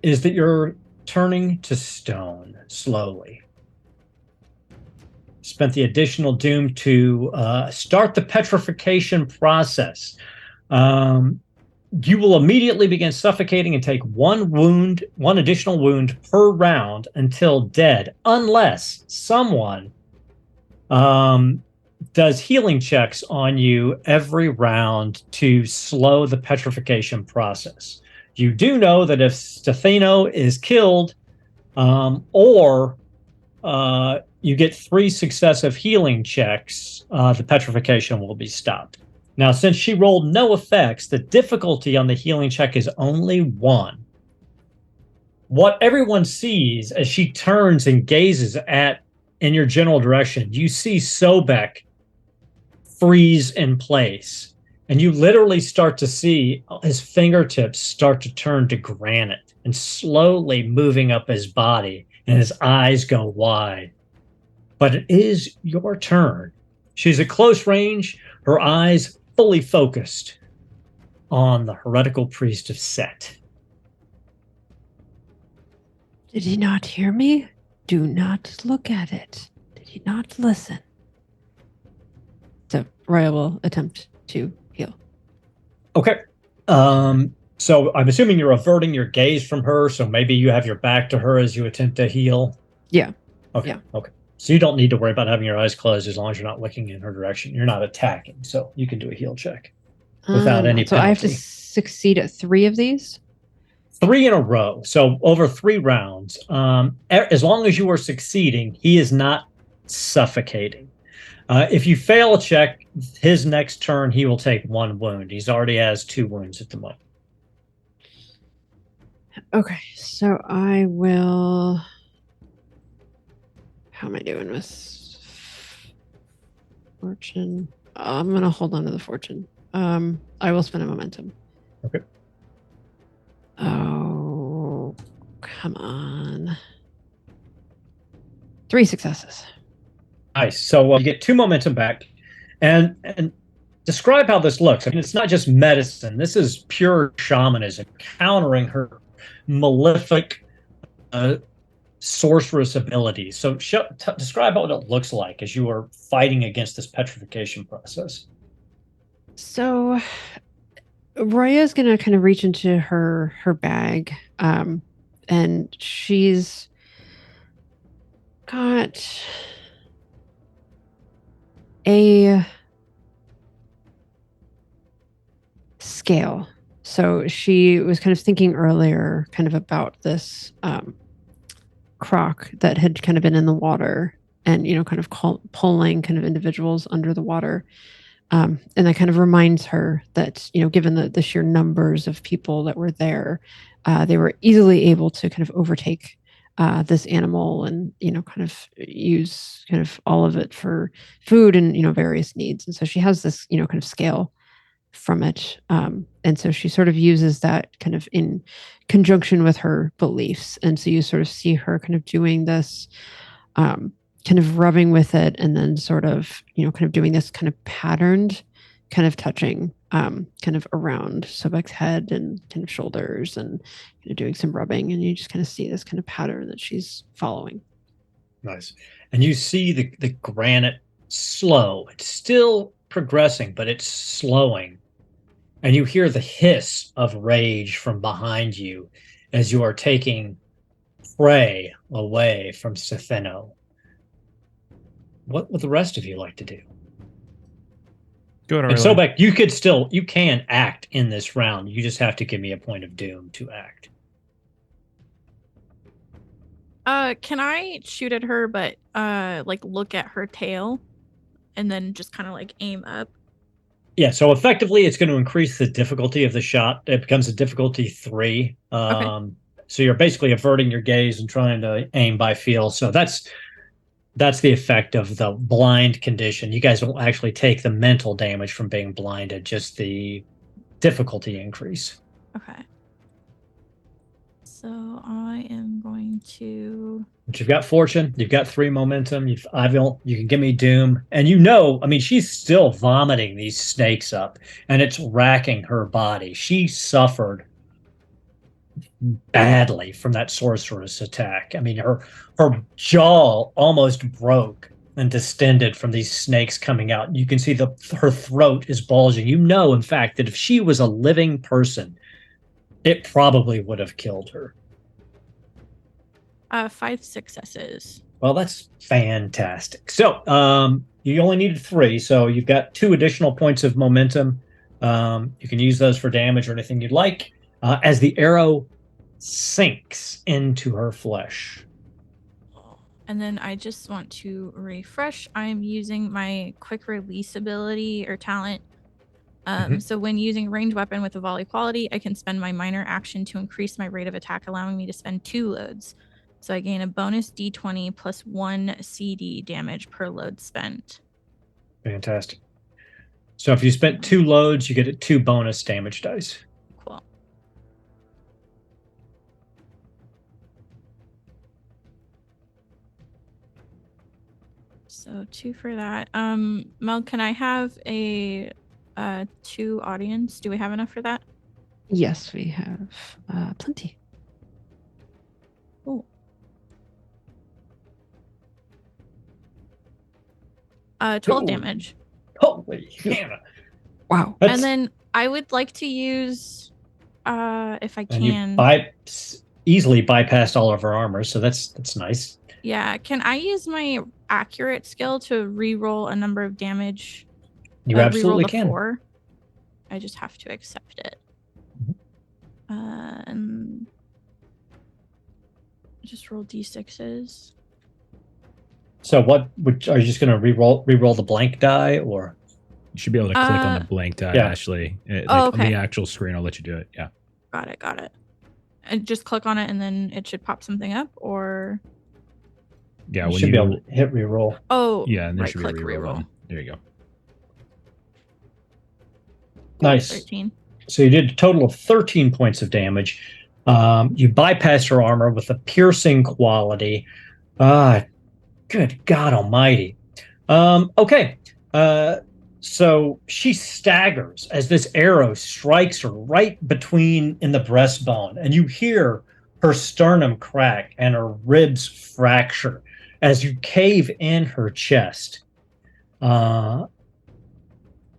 is that you're turning to stone slowly. Spent the additional doom to start the petrification process. You will immediately begin suffocating and take one additional wound per round until dead, unless someone does healing checks on you every round to slow the petrification process. You do know that if Stefano is killed, or you get 3 successive healing checks, the petrification will be stopped. Now, since she rolled no effects, the difficulty on the healing check is only 1. What everyone sees as she turns and gazes in your general direction, you see Sobek freeze in place. And you literally start to see his fingertips start to turn to granite and slowly moving up his body, and his eyes go wide. But it is your turn. She's at close range, her eyes fully focused on the heretical priest of Set. Did he not hear me? Do not look at it. Did he not listen? So Roya will attempt to heal. Okay. So I'm assuming you're averting your gaze from her, so maybe you have your back to her as you attempt to heal. Yeah. Okay. Yeah. Okay. So you don't need to worry about having your eyes closed as long as you're not looking in her direction. You're not attacking, so you can do a heal check without any penalty. So I have to succeed at 3 of these? 3 in a row. So over 3 rounds. As long as you are succeeding, he is not suffocating. If you fail a check, his next turn, he will take 1 wound. He's already has 2 wounds at the moment. Okay, so I will... How am I doing with fortune? I'm going to hold on to the fortune. I will spend a momentum. Okay. Oh, come on. 3 successes. Nice. So you get 2 momentum back. And describe how this looks. I mean, it's not just medicine. This is pure shamanism, countering her malefic sorceress abilities. So describe what it looks like as you are fighting against this petrification process. So Roya is going to kind of reach into her bag, and she's got a scale. So she was kind of thinking earlier kind of about this croc that had kind of been in the water and, kind of pulling kind of individuals under the water. And that kind of reminds her that, given the sheer numbers of people that were there, they were easily able to kind of overtake this animal and, kind of use kind of all of it for food and, various needs. And so she has this, kind of scale from it. And so she sort of uses that kind of in conjunction with her beliefs. And so you sort of see her kind of doing this, kind of rubbing with it and then sort of, kind of doing this kind of patterned kind of touching kind of around Sobek's head and kind of shoulders and kind of doing some rubbing. And you just kind of see this kind of pattern that she's following. Nice. And you see the granite slow. It's still progressing, but it's slowing. And you hear the hiss of rage from behind you as you are taking prey away from Setheno. What would the rest of you like to do? Go ahead, And Aurelia. Sobek, you can act in this round. You just have to give me a point of doom to act. Can I shoot at her, but like look at her tail, and then just kind of like aim up? Yeah, so effectively, it's going to increase the difficulty of the shot. It becomes a difficulty 3. Okay. So you're basically averting your gaze and trying to aim by feel. So that's the effect of the blind condition. You guys don't actually take the mental damage from being blinded, just the difficulty increase. Okay. So I am going to. But you've got fortune, you've got 3 momentum, you can give me doom, and she's still vomiting these snakes up, and it's racking her body. She suffered badly from that sorceress attack. I mean, her jaw almost broke and distended from these snakes coming out. You can see her throat is bulging. You know, in fact, that if she was a living person, it probably would have killed her. 5 successes. Well, that's fantastic. So, you only needed 3, so you've got 2 additional points of momentum. You can use those for damage or anything you'd like. As the arrow sinks into her flesh. And then I just want to refresh. I'm using my quick release ability or talent. So when using a ranged weapon with a volley quality, I can spend my minor action to increase my rate of attack, allowing me to spend 2 loads. So I gain a bonus d20 plus 1 CD damage per load spent. Fantastic. So if you spent 2 loads, you get 2 bonus damage dice. Cool. So 2 for that. Mel, can I have a 2 audience? Do we have enough for that? Yes, we have plenty. Cool. 12 damage. Holy Hannah. Wow. And then I would like to use, if I can. And you easily bypassed all of her armor, so that's nice. Yeah, can I use my accurate skill to re-roll a number of damage? You absolutely re-roll the can. 4. I just have to accept it. And just roll d6s. So are you just going to re-roll the blank die, or? You should be able to click on the blank die, yeah. Ashley. Okay. On the actual screen, I'll let you do it. Yeah. Got it. And just click on it and then it should pop something up, or? Yeah, you should be able to hit re-roll. Oh, yeah, and there right should be a click re-roll re-roll. button. There you go. Nice. 13. So you did a total of 13 points of damage. You bypassed her armor with a piercing quality. Good God Almighty. Okay. So she staggers as this arrow strikes her right in the breastbone, and you hear her sternum crack and her ribs fracture as you cave in her chest.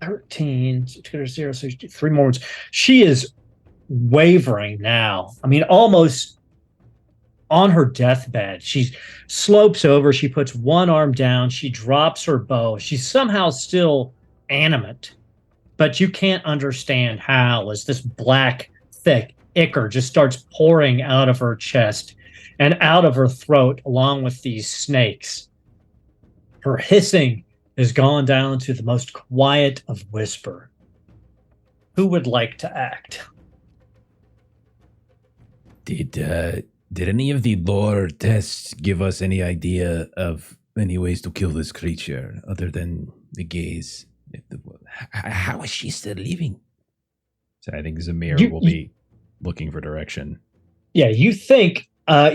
13, 0, so 3 more words. She is wavering now. I mean, almost on her deathbed. She slopes over. She puts one arm down. She drops her bow. She's somehow still animate, but you can't understand how, as this black, thick ichor just starts pouring out of her chest and out of her throat along with these snakes. Her hissing has gone down to the most quiet of whisper. Who would like to act? Did any of the lore tests give us any idea of any ways to kill this creature other than the gaze? How is she still living? So I think Zamir will be looking for direction. Yeah, you think that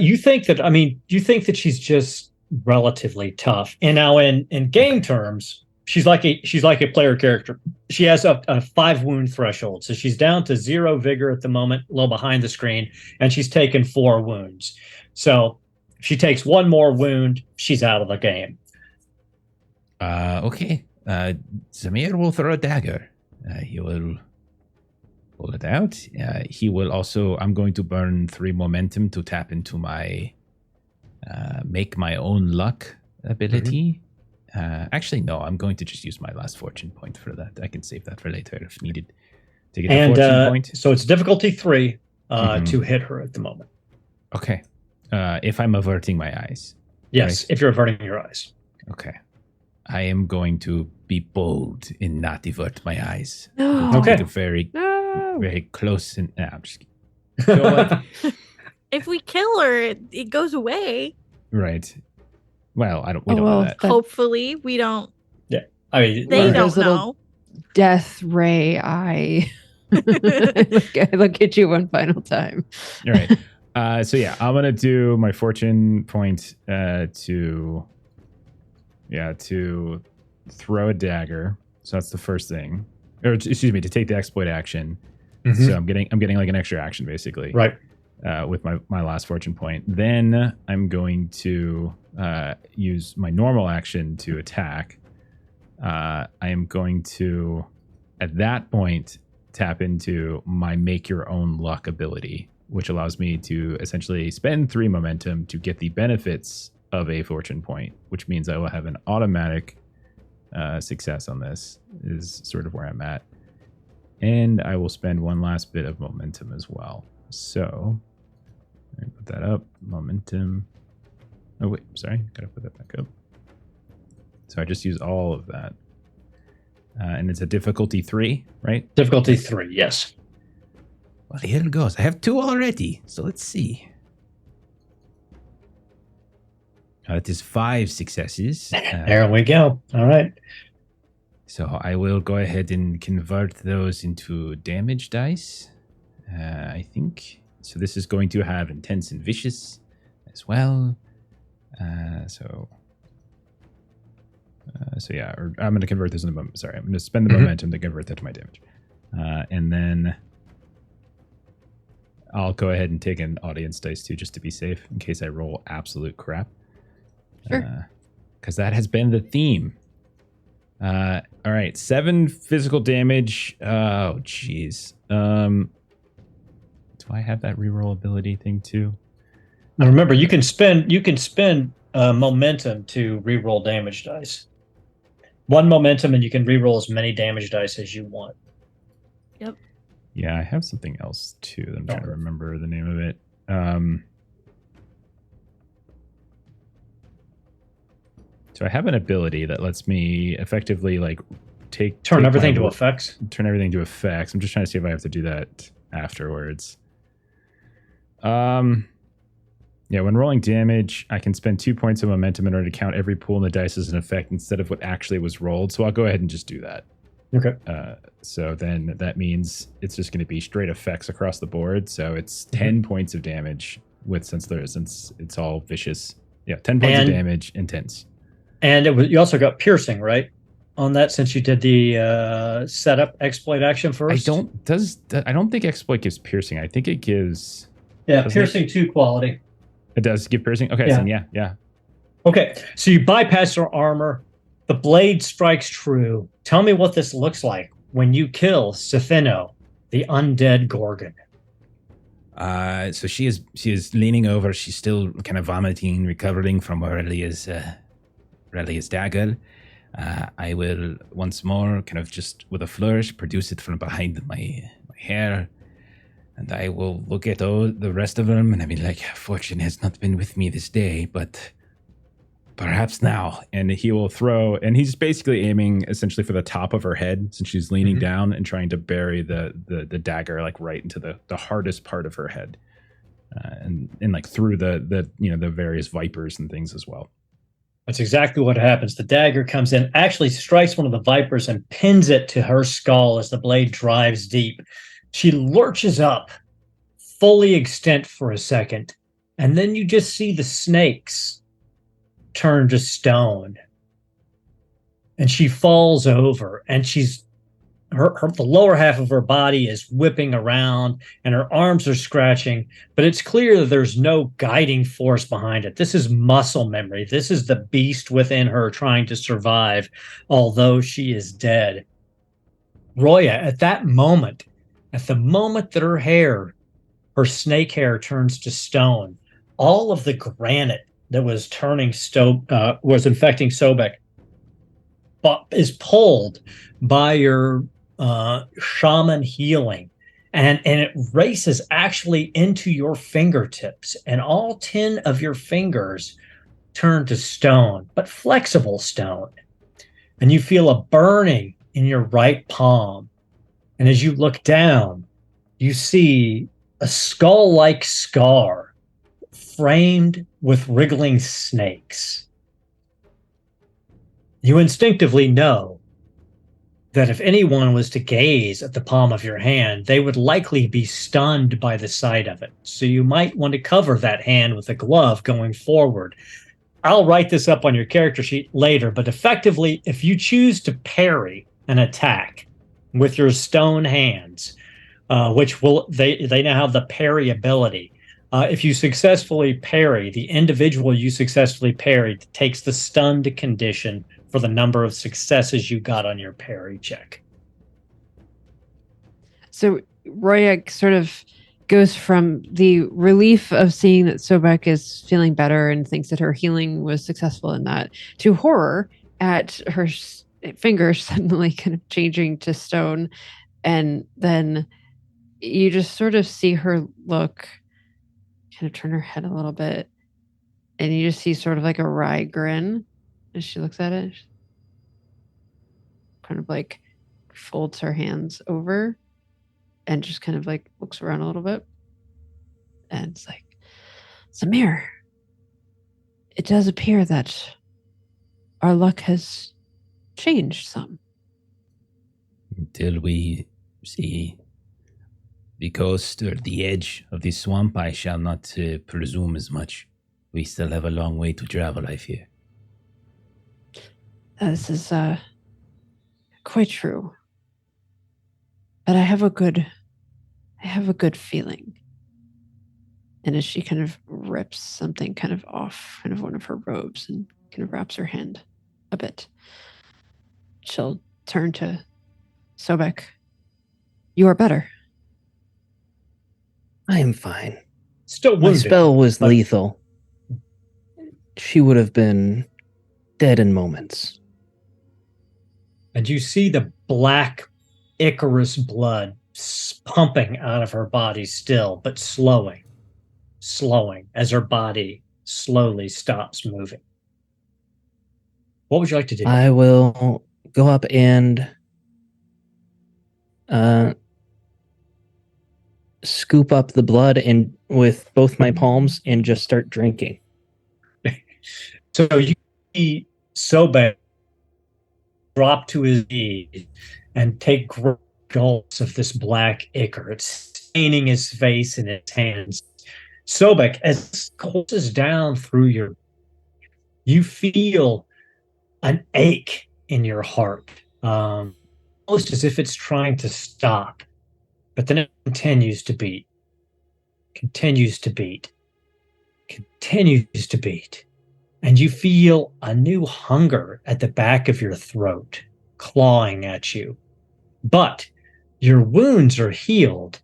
she's just relatively tough. And now in game terms, she's like a player character. She has a 5 wound threshold, so she's down to 0 vigor at the moment, a little behind the screen, and she's taken 4 wounds. So if she takes 1 more wound, she's out of the game. Okay. Zamir will throw a dagger. He will pull it out. He will also. I'm going to burn 3 momentum to tap into my make my own luck ability. Actually, no. I'm going to just use my last fortune point for that. I can save that for later if needed. To get a fortune point. So it's difficulty 3 to hit her at the moment. Okay. If I'm averting my eyes. Yes, right? if you're averting your eyes. Okay. I am going to be bold and not avert my eyes. No. Okay. Very, No. very close and. I'm just kidding. So, like, If we kill her, it goes away. right. Well, we don't know that. Hopefully, we don't. I mean, They Those don't little know. Death ray eye. I look at you one final time. All right. So yeah, I'm gonna do my fortune point to throw a dagger. So that's the first thing. Or excuse me, to take the exploit action. Mhm. So I'm getting like an extra action basically. right. With my last fortune point. Then I'm going to use my normal action to attack. I am going to, at that point, tap into my make your own luck ability, which allows me to essentially spend 3 momentum to get the benefits of a fortune point, which means I will have an automatic success on this, is sort of where I'm at. And I will spend 1 last bit of momentum as well. So, let me put that up. Momentum. Oh, wait, sorry. Gotta put that back up. So I just use all of that. And it's a difficulty 3, right? Difficulty 3, yes. Well, here it goes. I have 2 already. So let's see. That is 5 successes. There we go. All right. So I will go ahead and convert those into damage dice. I think. So this is going to have intense and vicious as well. So yeah, or I'm going to convert this into I'm going to spend the momentum to convert that to my damage. And then I'll go ahead and take an audience dice too, just to be safe in case I roll absolute crap. Sure. Because that has been the theme. All right, 7 physical damage. Oh, jeez. Do I have that reroll ability thing too? Now remember, you can spend momentum to reroll damage dice. 1 momentum, and you can reroll as many damage dice as you want. Yep. Yeah, I have something else too that I'm trying to remember the name of it. So I have an ability that lets me effectively like Turn everything to effects. Turn everything to effects. I'm just trying to see if I have to do that afterwards. Yeah, when rolling damage, I can spend 2 points of momentum in order to count every pool in the dice as an effect instead of what actually was rolled. So I'll go ahead and just do that. Okay. So then that means it's just going to be straight effects across the board. So it's 10 points of damage since it's all vicious. Yeah, 10 points of damage, intense. And you also got piercing, right? On that, since you did the setup exploit action first. I don't think exploit gives piercing. I think it gives. Yeah, piercing 2 quality. It does give piercing. Okay, yeah. So yeah. Okay, so you bypass her armor. The blade strikes true. Tell me what this looks like when you kill Sifino, the undead Gorgon. So she is leaning over. She's still kind of vomiting, recovering from Aurelia's dagger. I will once more, kind of just with a flourish, produce it from behind my hair. And I will look at all the rest of them and I'll be like, fortune has not been with me this day, but perhaps now. And he will throw, and he's basically aiming essentially for the top of her head since she's leaning down and trying to bury the dagger like right into the hardest part of her head. And like through the various vipers and things as well. That's exactly what happens. The dagger comes in, actually strikes one of the vipers and pins it to her skull as the blade drives deep. She lurches up, fully extent for a second, and then you just see the snakes turn to stone. and she falls over, and the lower half of her body is whipping around and her arms are scratching, but it's clear that there's no guiding force behind it. This is muscle memory. This is the beast within her trying to survive, although she is dead. Roya, at that moment, at the moment that her snake hair turns to stone, all of the granite that was was infecting Sobek, but is pulled by your shaman healing, and it races actually into your fingertips, and all 10 of your fingers turn to stone, but flexible stone. And you feel a burning in your right palm. And as you look down, you see a skull-like scar framed with wriggling snakes. You instinctively know that if anyone was to gaze at the palm of your hand, they would likely be stunned by the sight of it. So you might want to cover that hand with a glove going forward. I'll write this up on your character sheet later, but effectively, if you choose to parry an attack with your stone hands, they now have the parry ability. If you successfully parry, the individual you successfully parried takes the stunned condition for the number of successes you got on your parry check. So Roya sort of goes from the relief of seeing that Sobek is feeling better and thinks that her healing was successful in that, to horror at her fingers suddenly kind of changing to stone. And then you just sort of see her look, kind of turn her head a little bit, and you just see sort of like a wry grin as she looks at it. She kind of like folds her hands over and just kind of like looks around a little bit. And it's like, Zamir, it does appear that our luck has changed some. Until we see the coast or the edge of the swamp, I shall not presume as much. We still have a long way to travel, I fear. This is quite true. But I have a good feeling. And as she kind of rips something kind of off kind of one of her robes and kind of wraps her hand a bit, she'll turn to Sobek. You are better. I am fine. Still My wounded. spell was but- lethal. She would have been dead in moments. And you see the black Icarus blood pumping out of her body still, but slowing as her body slowly stops moving. What would you like to do? I will go up and scoop up the blood and with both my palms and just start drinking. So you see Sobek drop to his knees and take great gulps of this black ichor. It's staining his face and his hands. Sobek, as it courses down through you feel an ache in your heart, almost as if it's trying to stop, but then it continues to beat, continues to beat, continues to beat. And you feel a new hunger at the back of your throat, clawing at you. But your wounds are healed,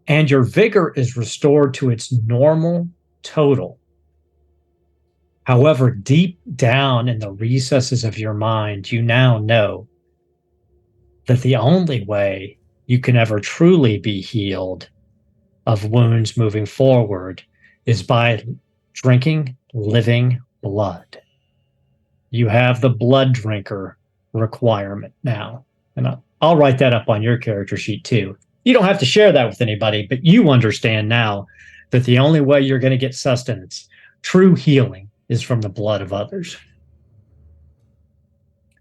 and your vigor is restored to its normal total. However, deep down in the recesses of your mind, you now know that the only way you can ever truly be healed of wounds moving forward is by drinking living blood. You have the blood drinker requirement now. And I'll write that up on your character sheet too. You don't have to share that with anybody, but you understand now that the only way you're going to get sustenance, true healing, is from the blood of others.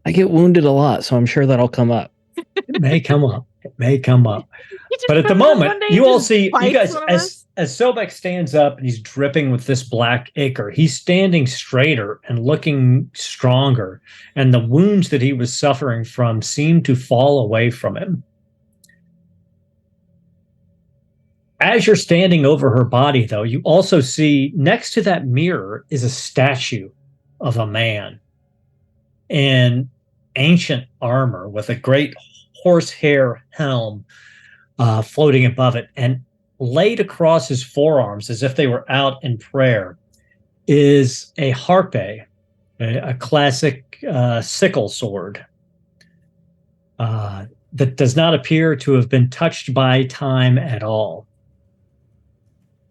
I get wounded a lot, so I'm sure that'll come up. It may come up. It may come up. just But at the comes in one moment, day you and all just see, you bites guys, one of us. as Sobek stands up and he's dripping with this black ichor, he's standing straighter and looking stronger. And the wounds that he was suffering from seem to fall away from him. As you're standing over her body, though, you also see next to that mirror is a statue of a man in ancient armor with a great horsehair helm floating above it. And laid across his forearms as if they were out in prayer is a harpe, a classic sickle sword that does not appear to have been touched by time at all.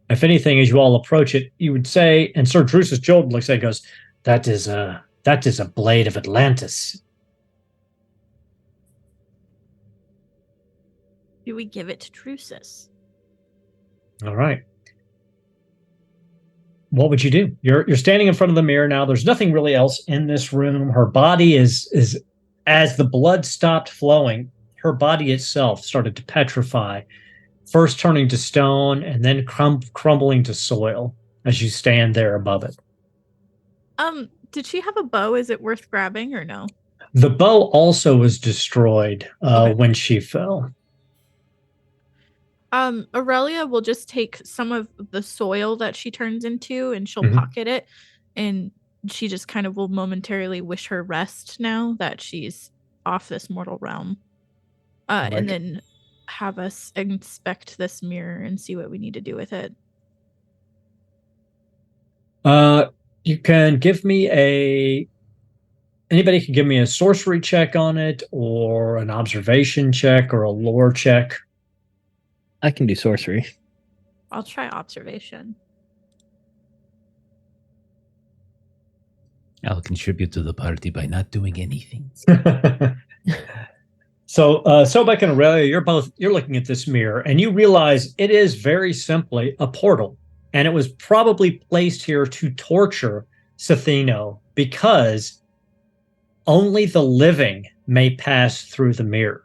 If anything, as you all approach it, you would say, and Sir Drusus Jordan looks at it, goes, that is a blade of Atlantis. Do we give it to Drusus? All right. What would you do? You're standing in front of the mirror now. There's nothing really else in this room. Her body is as the blood stopped flowing, her body itself started to petrify, first turning to stone and then crumbling to soil as you stand there above it. Did she have a bow? Is it worth grabbing or no? The bow also was destroyed Okay. when she fell. Aurelia will just take some of the soil that she turns into and she'll Mhm. pocket it, and she just kind of will momentarily wish her rest now that she's off this mortal realm. And then have us inspect this mirror and see what we need to do with it. You can give me anybody can give me a sorcery check on it, or an observation check, or a lore check. I can do sorcery. I'll try observation. I'll contribute to the party by not doing anything. So, Sobek and Aurelia, you're looking at this mirror, and you realize it is very simply a portal, and it was probably placed here to torture Sathino because only the living may pass through the mirror.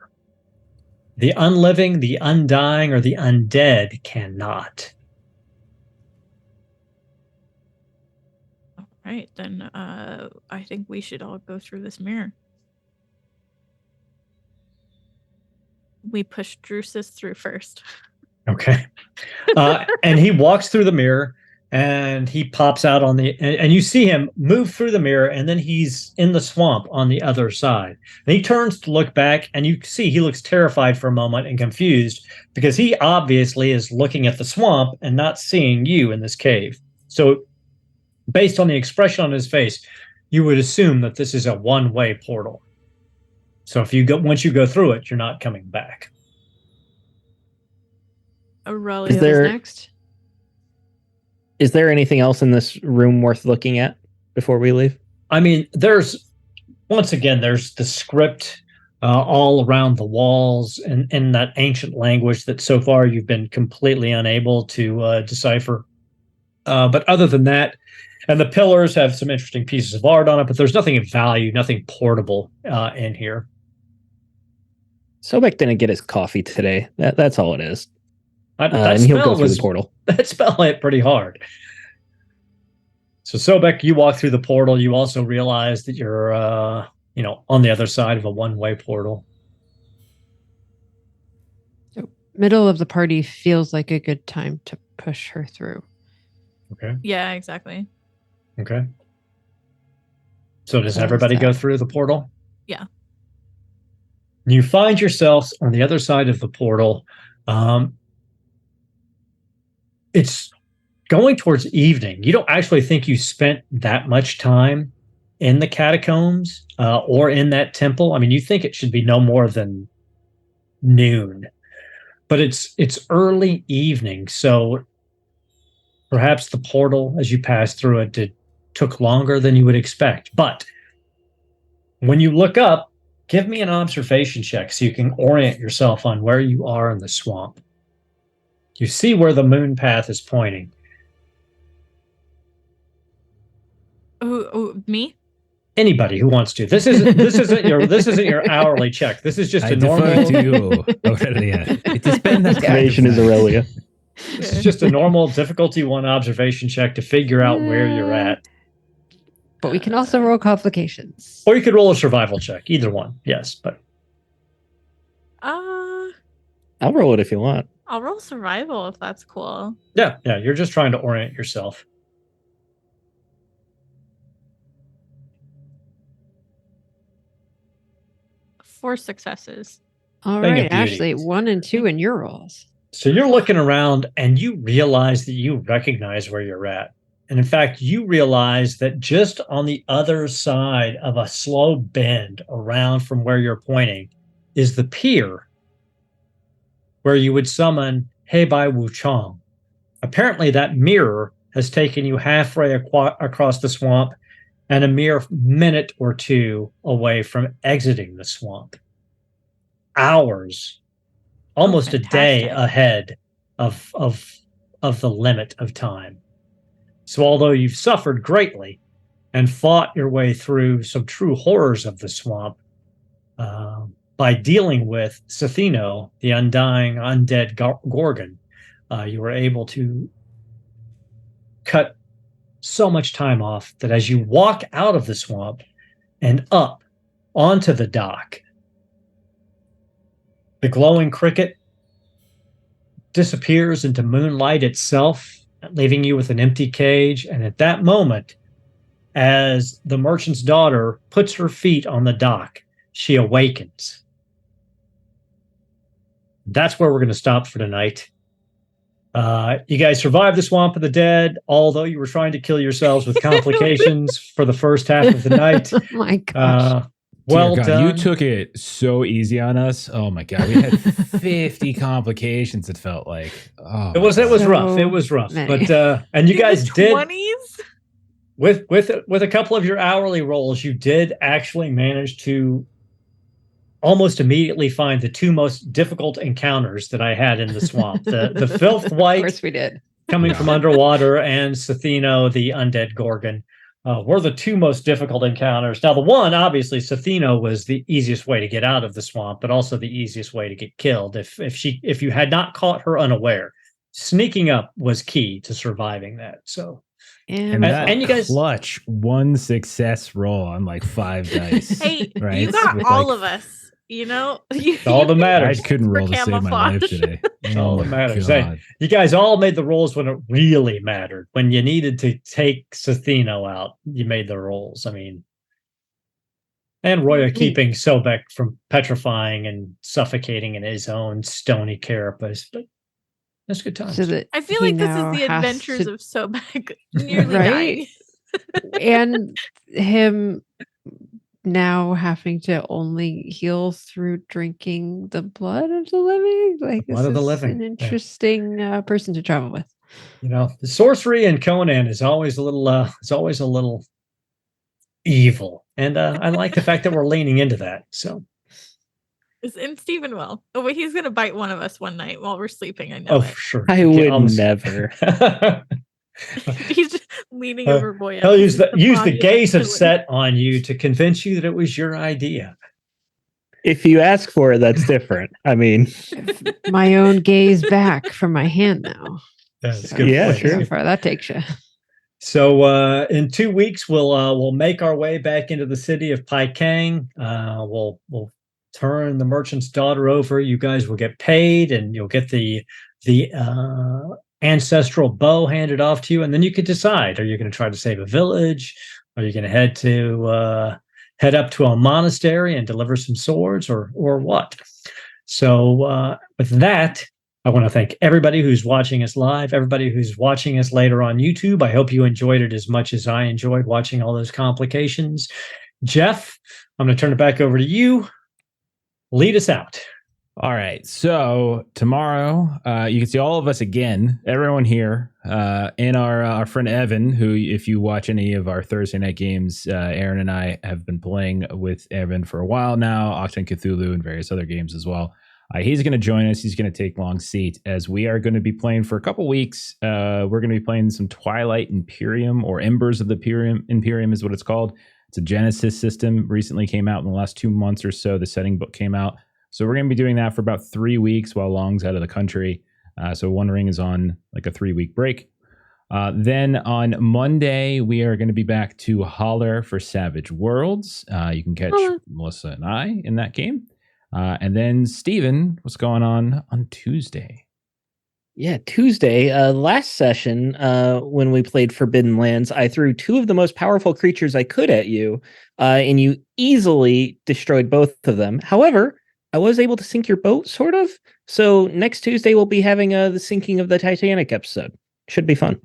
The unliving, the undying, or the undead cannot. All right, then I think we should all go through this mirror. We push Drusus through first. Okay. And he walks through the mirror, and he pops out on and you see him move through the mirror, and then he's in the swamp on the other side. And he turns to look back, and you see he looks terrified for a moment and confused because he obviously is looking at the swamp and not seeing you in this cave. So based on the expression on his face, you would assume that this is a one-way portal. So once you go through it, you're not coming back. Aurelia Is there- next? Is there anything else in this room worth looking at before we leave? I mean, there's the script all around the walls and in that ancient language that so far you've been completely unable to decipher. But other than that, and the pillars have some interesting pieces of art on it, but there's nothing of value, nothing portable in here. Sobek didn't get his coffee today. That's all it is. That And he'll go spell through the portal. That spell hit pretty hard. So Sobek, you walk through the portal. You also realize that you're, on the other side of a one-way portal. Middle of the party feels like a good time to push her through. Okay. Yeah, exactly. Okay. So does How's everybody go that? through the portal? Yeah. You find yourselves on the other side of the portal. It's going towards evening. You don't actually think you spent that much time in the catacombs or in that temple. I mean, you think it should be no more than noon, but it's early evening, so perhaps the portal, as you pass through it, took longer than you would expect. But when you look up, give me an observation check so you can orient yourself on where you are in the swamp. You see where the moon path is pointing. Oh, me? Anybody who wants to. This isn't your hourly check. This is just I a defer normal. to you, Aurelia. It is been that Observation is Aurelia. This is just a normal difficulty 1 observation check to figure out where you're at. But we can also roll complications. Or you could roll a survival check. Either one. Yes, but Uh, I'll roll it if you want. I'll roll survival if that's cool. yeah, you're just trying to orient yourself. Four successes. All Thing of right, beauty. Ashley, 1 and 2 in your rolls. So you're looking around and you realize that you recognize where you're at. And in fact, you realize that just on the other side of a slow bend around from where you're pointing is the pier where you would summon Heibai Wuchang. Apparently, that mirror has taken you halfway across the swamp and a mere minute or two away from exiting the swamp. Hours, almost a day fantastic. ahead of the limit of time. So although you've suffered greatly and fought your way through some true horrors of the swamp, by dealing with Sathino, the undying undead Gorgon, you were able to cut so much time off that as you walk out of the swamp and up onto the dock, the glowing cricket disappears into moonlight itself, leaving you with an empty cage. And at that moment, as the merchant's daughter puts her feet on the dock, she awakens. That's where we're going to stop for tonight. You guys survived the Swamp of the Dead, although you were trying to kill yourselves with complications for the first half of the night. Oh my gosh. Well Dear God, done. you took it so easy on us. Oh my God, we had 50 complications. It felt like It was So rough. It was rough. many. But and you guys did 20s? with a couple of your hourly rolls, you did actually manage to almost immediately find the 2 most difficult encounters that I had in the swamp. The filth Of white course we did. coming from underwater and Sathino, the undead Gorgon, were the 2 most difficult encounters. Now, the one, obviously, Sathino was the easiest way to get out of the swamp, but also the easiest way to get killed. If you had not caught her unaware, sneaking up was key to surviving that. So, and that and you guys- clutch 1 success roll on like 5 dice. Hey, Right? you got With, all like, of us. You know, all that I matters. couldn't roll to For save my life camouflage. today. All that my matters. God. You guys all made the rolls when it really mattered. When you needed to take Sathino out, you made the rolls. I mean, and Roya keeping Sobek from petrifying and suffocating in his own stony carapace. But that's good times. So that I feel he like this now is the has adventures to- of Sobek nearly Right? dying. and him now having to only heal through drinking the blood of the living. Like Blood this of the is living, an yeah. interesting person to travel with. You know, the sorcery in Conan is always a little evil, and I like the fact that we're leaning into that. So, And Stephen will. Oh, but he's gonna bite one of us one night while we're sleeping. I know oh, it. for sure, I Okay, would almost- never. He's just leaning over Boya. He'll use the body gaze of eventually. Set on you to convince you that it was your idea. If you ask for it, that's different. I mean, My own gaze back from my hand now. That's a So, good Yeah, point. sure. How far that takes you. So in 2 weeks we'll make our way back into the city of Paikang. We'll turn the merchant's daughter over. You guys will get paid, and you'll get the ancestral bow handed off to you, and then you could decide: are you going to try to save a village? Are you going to head up to a monastery and deliver some swords, or what? So with that, I want to thank everybody who's watching us live, everybody who's watching us later on YouTube. I hope you enjoyed it as much as I enjoyed watching all those complications. Jeff, I'm going to turn it back over to you. Lead us out. All right. So tomorrow, you can see all of us again, everyone here, and our friend Evan, who, if you watch any of our Thursday night games, Aaron and I have been playing with Evan for a while now, Octon Cthulhu and various other games as well. He's going to join us. He's going to take long seat as we are going to be playing for a couple weeks. We're going to be playing some Twilight Imperium, or Embers of the Imperium is what it's called. It's a Genesis system. Recently came out in the last 2 months or so. The setting book came out. So we're going to be doing that for about 3 weeks while Long's out of the country. So One Ring is on like a 3-week break. Then on Monday, we are going to be back to Holler for Savage Worlds. You can catch Melissa and I in that game. And then Steven, what's going on Tuesday? Yeah, Tuesday, last session, when we played Forbidden Lands, I threw 2 of the most powerful creatures I could at you, and you easily destroyed both of them. However, I was able to sink your boat, sort of. So next Tuesday, we'll be having the sinking of the Titanic episode. Should be fun.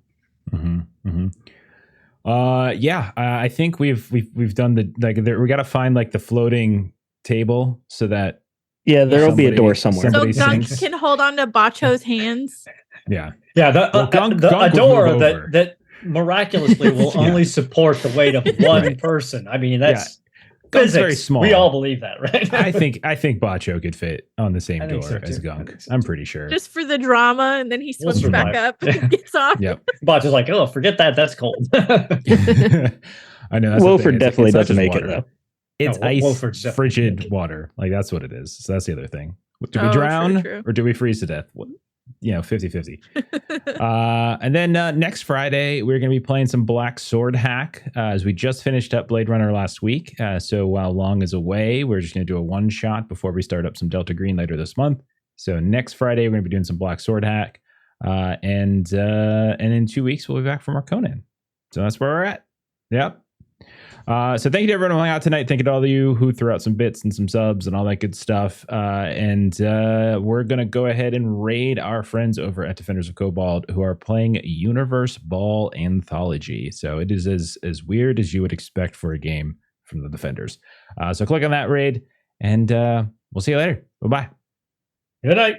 I think we've done we got to find like the floating table so that there'll be a door somewhere. So Gunk sinks. can hold on to Bacho's hands. Yeah. Gunk a door that miraculously will only support the weight of one person. I mean, that's Gunk's physics. very small. We all believe that, right? I think Bacho could fit on the same door so, as too. Gunk. I'm pretty sure. Just for the drama, and then he We'll swims back survive. up and gets off. Yep. Botch is like, oh, forget that. That's cold. I know. That's the Wilford thing. definitely not doesn't just make water. it, though. It's No, ice, Wilford's definitely frigid make it. water. Like that's what it is. So that's the other thing. Do we Oh, drown true. or do we freeze to death? 50-50. And then next Friday, we're going to be playing some Black Sword Hack as we just finished up Blade Runner last week. So while Long is away, we're just going to do a one shot before we start up some Delta Green later this month. So next Friday, we're going to be doing some Black Sword Hack. And in 2 weeks, we'll be back from our Conan. So that's where we're at. Yep. So thank you to everyone who hung out tonight. Thank you to all of you who threw out some bits and some subs and all that good stuff. And we're going to go ahead and raid our friends over at Defenders of Cobalt who are playing Universe Ball Anthology. So it is as weird as you would expect for a game from the Defenders. So click on that raid and we'll see you later. Bye-bye. Good night.